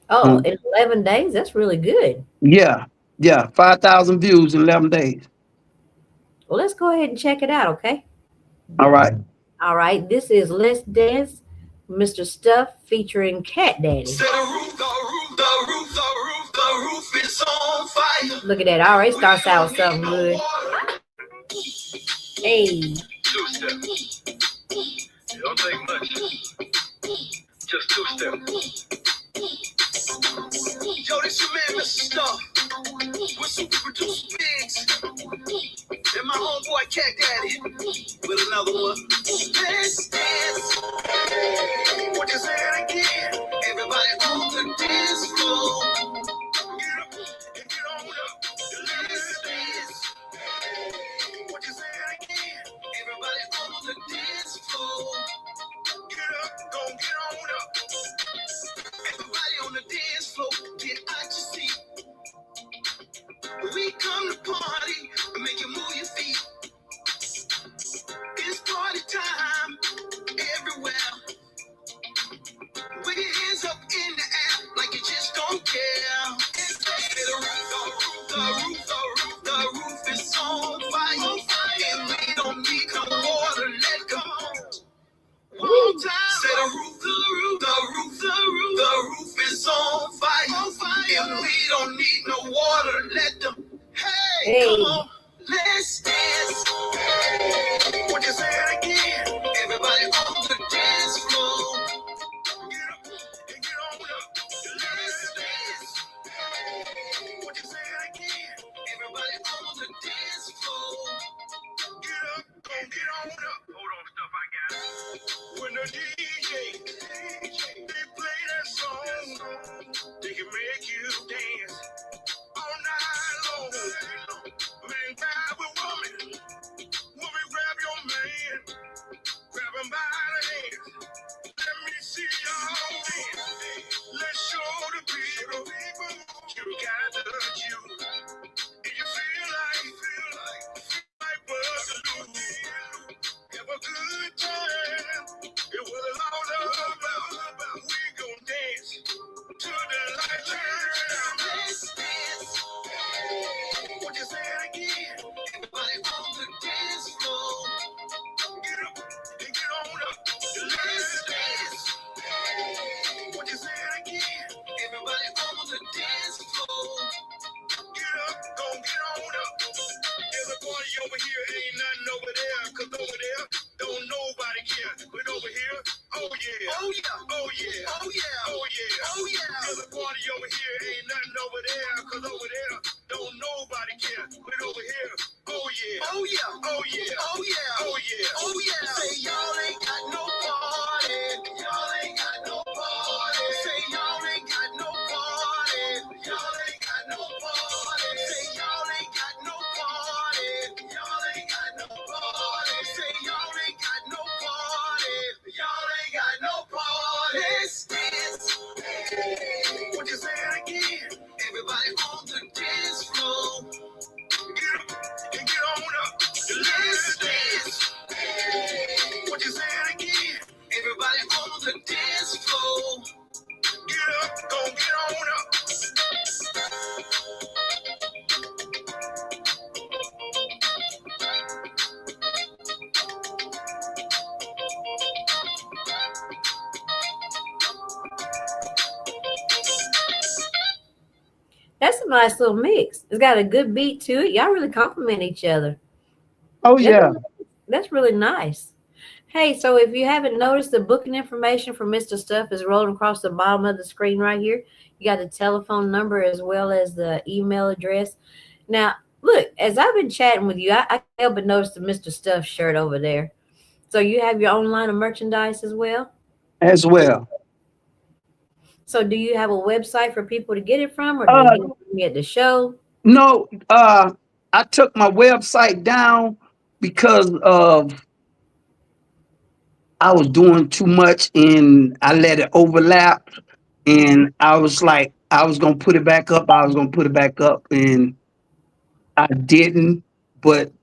Oh, Um, in 11 days? That's really good. yeah, yeah, 5,000 views in 11 days. Well, let's go ahead and check it out, okay? All right. All right. This is Let's Dance, Mr. Stuff featuring Catt Daddy. Said the roof is on fire. Look at that. All right. Starts out with something good. Hey. Two step. It don't take much. Just two step. Yo, this your man, Mr. Stuff. With super producer Biggs. And my homeboy Catt Daddy. With another one. Let's dance. What you saying again? Everybody on the dance floor. Get up and get on up. Let's dance. What you saying again? Everybody on the dance floor. Get up, gon' get on up. Everybody on the dance floor, get out your seat. We come to party, make you move your feet. It's party time. the DJ, they play that song. They can make you dance all night long. Man, grab a woman. Woman, grab your man. Grab him by the hand. Let me see y'all dance. Let's show the people you got the juice. And you feel like Buzzaloo. Have a good time. It was all about. We gon' dance to the light turn. Let's dance. What you say again? Everybody on the dance floor. Get up and get on up. Let's dance. What you say again? Everybody on the dance floor. Get up, gon' get on up. There's a party over here, ain't nothing over there. Cause over there, don't nobody care. But over here, oh yeah. Oh yeah. Oh yeah. Oh yeah. Oh yeah. Oh yeah. There's a party over here, ain't nothing over there. Cause over there, don't nobody care. But over here, oh yeah. Oh yeah. Oh yeah. Oh yeah. Oh yeah. Oh yeah. Say y'all ain't got no party. Y'all ain't got no party. Say y'all ain't got no party. Y'all ain't got no party. Say y'all ain't got no party. Y'all ain't got no party. Say y'all ain't got no party. Y'all ain't got no party. Let's dance. What you say again? Everybody on the dance floor. Get up and get on up. Let's dance. What you say again? Everybody on the dance floor. Get up, go get on up. That's a nice little mix. It's got a good beat to it. Y'all really compliment each other. Oh yeah. That's really nice. Hey, so if you haven't noticed, the booking information for Mr. Stuff is rolling across the bottom of the screen right here. You got the telephone number as well as the email address. Now, look, as I've been chatting with you, I can't help but notice the Mr. Stuff shirt over there. So you have your own line of merchandise as well? As well. So do you have a website for people to get it from, or do they get it from you at the show? No, I took my website down because of I was doing too much and I let it overlap. And I was like, I was gonna put it back up. I was gonna put it back up, and I didn't. But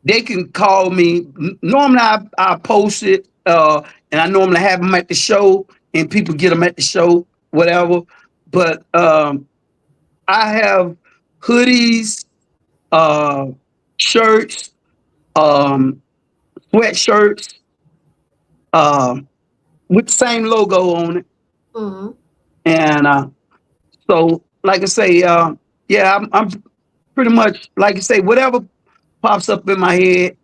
they can call me. Normally, I post it, and I normally have them at the show, and people get them at the show, whatever. But I have hoodies, uh, shirts, um, sweatshirts, with the same logo on it. Mm-hmm. And so, like I say, yeah, I'm pretty much like I say, whatever pops up in my head,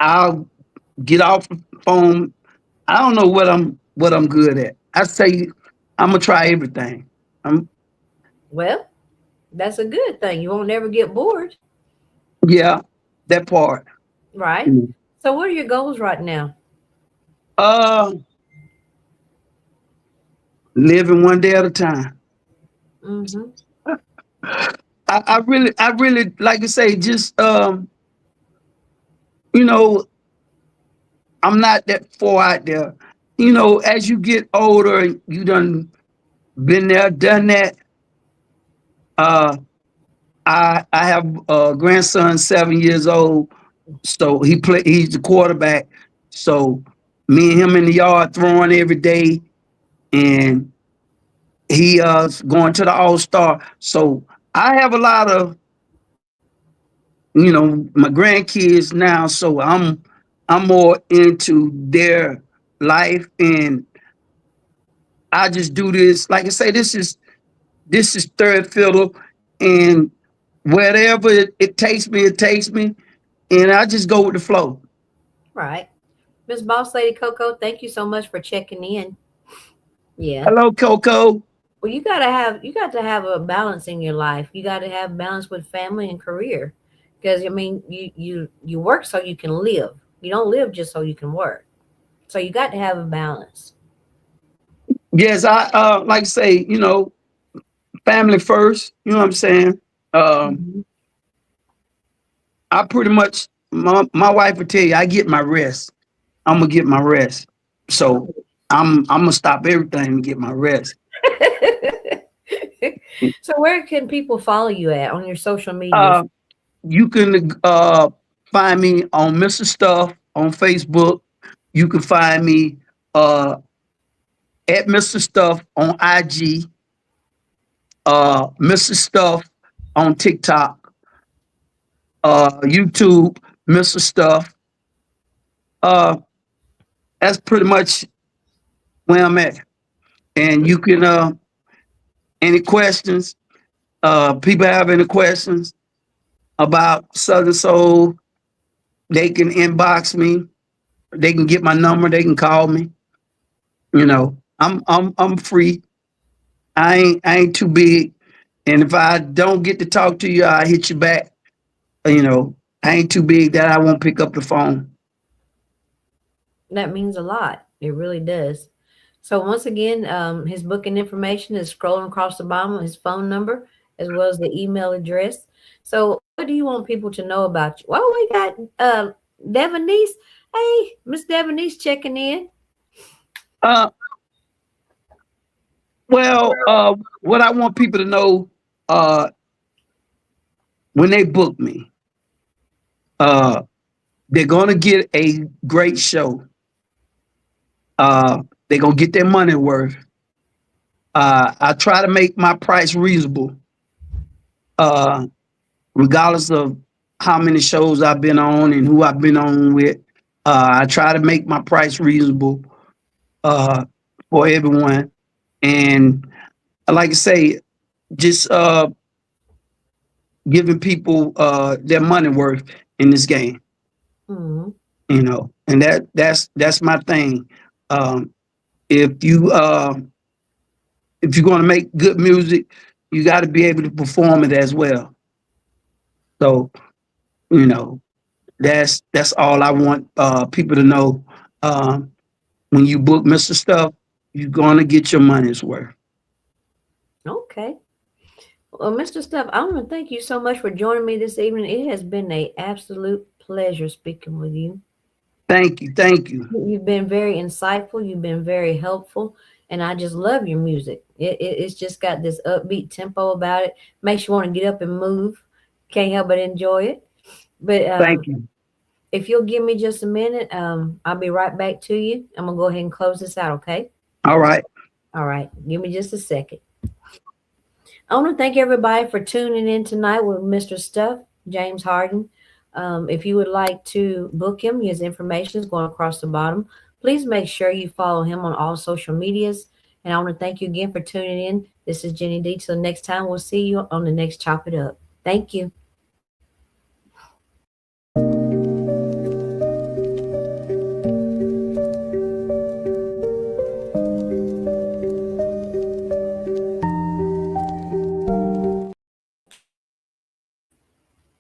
I'll get off the phone. I don't know what I'm good at. I say I'm gonna try everything. I'm Well, that's a good thing. You won't ever get bored, yeah, that part. right? Mm. So what are your goals right now? Uh, living one day at a time. Mm-hmm. I really like to say just you know, I'm not that far out there. You know, as you get older, you done been there, done that. Uh, I have a grandson, 7 years old. So he's the quarterback. So me and him in the yard throwing every day, and he going to the All-Star. So I have a lot of my grandkids now. So I'm more into their life, and I just do this. Like I say, this is third fiddle, and wherever it takes me, it takes me, and I just go with the flow. Right. Miss Boss Lady Coco, thank you so much for checking in. Yeah. Hello, Coco. Well, you got to have a balance in your life. You got to have balance with family and career. Because I mean, you work so you can live. You don't live just so you can work. So you got to have a balance. Yes, I like I say, family first. You know what I'm saying? Um, Mhm. I pretty much my wife would tell you I get my rest. I'm gonna get my rest. So I'm gonna stop everything and get my rest. So where can people follow you at on your social medias? Uh, you can find me on Mr. Stuff on Facebook. You can find me uh, at Mr. Stuff on IG. Mr. Stuff on TikTok. YouTube, Mr. Stuff. Uh, that's pretty much where I'm at. And you can any questions? People have any questions about Southern Soul? They can inbox me. They can get my number. They can call me. I'm free. I ain't too big. And if I don't get to talk to you, I hit you back. I ain't too big that I won't pick up the phone. That means a lot. It really does. So once again, his booking information is scrolling across the bottom, his phone number, as well as the email address. So what do you want people to know about you? Well, we got Devonice. Hey, Miss Devonice checking in. Uh, what I want people to know, uh, when they book me, uh, they're gonna get a great show. They're gonna get their money worth. I try to make my price reasonable, uh, regardless of how many shows I've been on and who I've been on with. I try to make my price reasonable uh, for everyone, and I like to say, just giving people their money worth in this game. Mhm. And that's my thing. Um, if you if you're going to make good music, you got to be able to perform it as well. So you know that's all I want people to know. Um, when you book Mr. Stuff, you're going to get your money's worth. Okay. Well, Mr. Stuff, I want to thank you so much for joining me this evening. It has been an absolute pleasure speaking with you. Thank you, thank you, You've been very insightful. You've been very helpful, and I just love your music. It's just got this upbeat tempo about it. Makes you want to get up and move. Can't help but enjoy it. But thank you. if you'll give me just a minute, I'll be right back to you. I'm gonna go ahead and close this out. Okay. All right. All right. Give me just a second. I want to thank everybody for tuning in tonight with Mr. Stuff, James Harden. If you would like to book him, his information is going across the bottom. Please make sure you follow him on all social medias. And I want to thank you again for tuning in. This is Jenni-D. Till next time, we'll see you on the next Chop It Up. Thank you.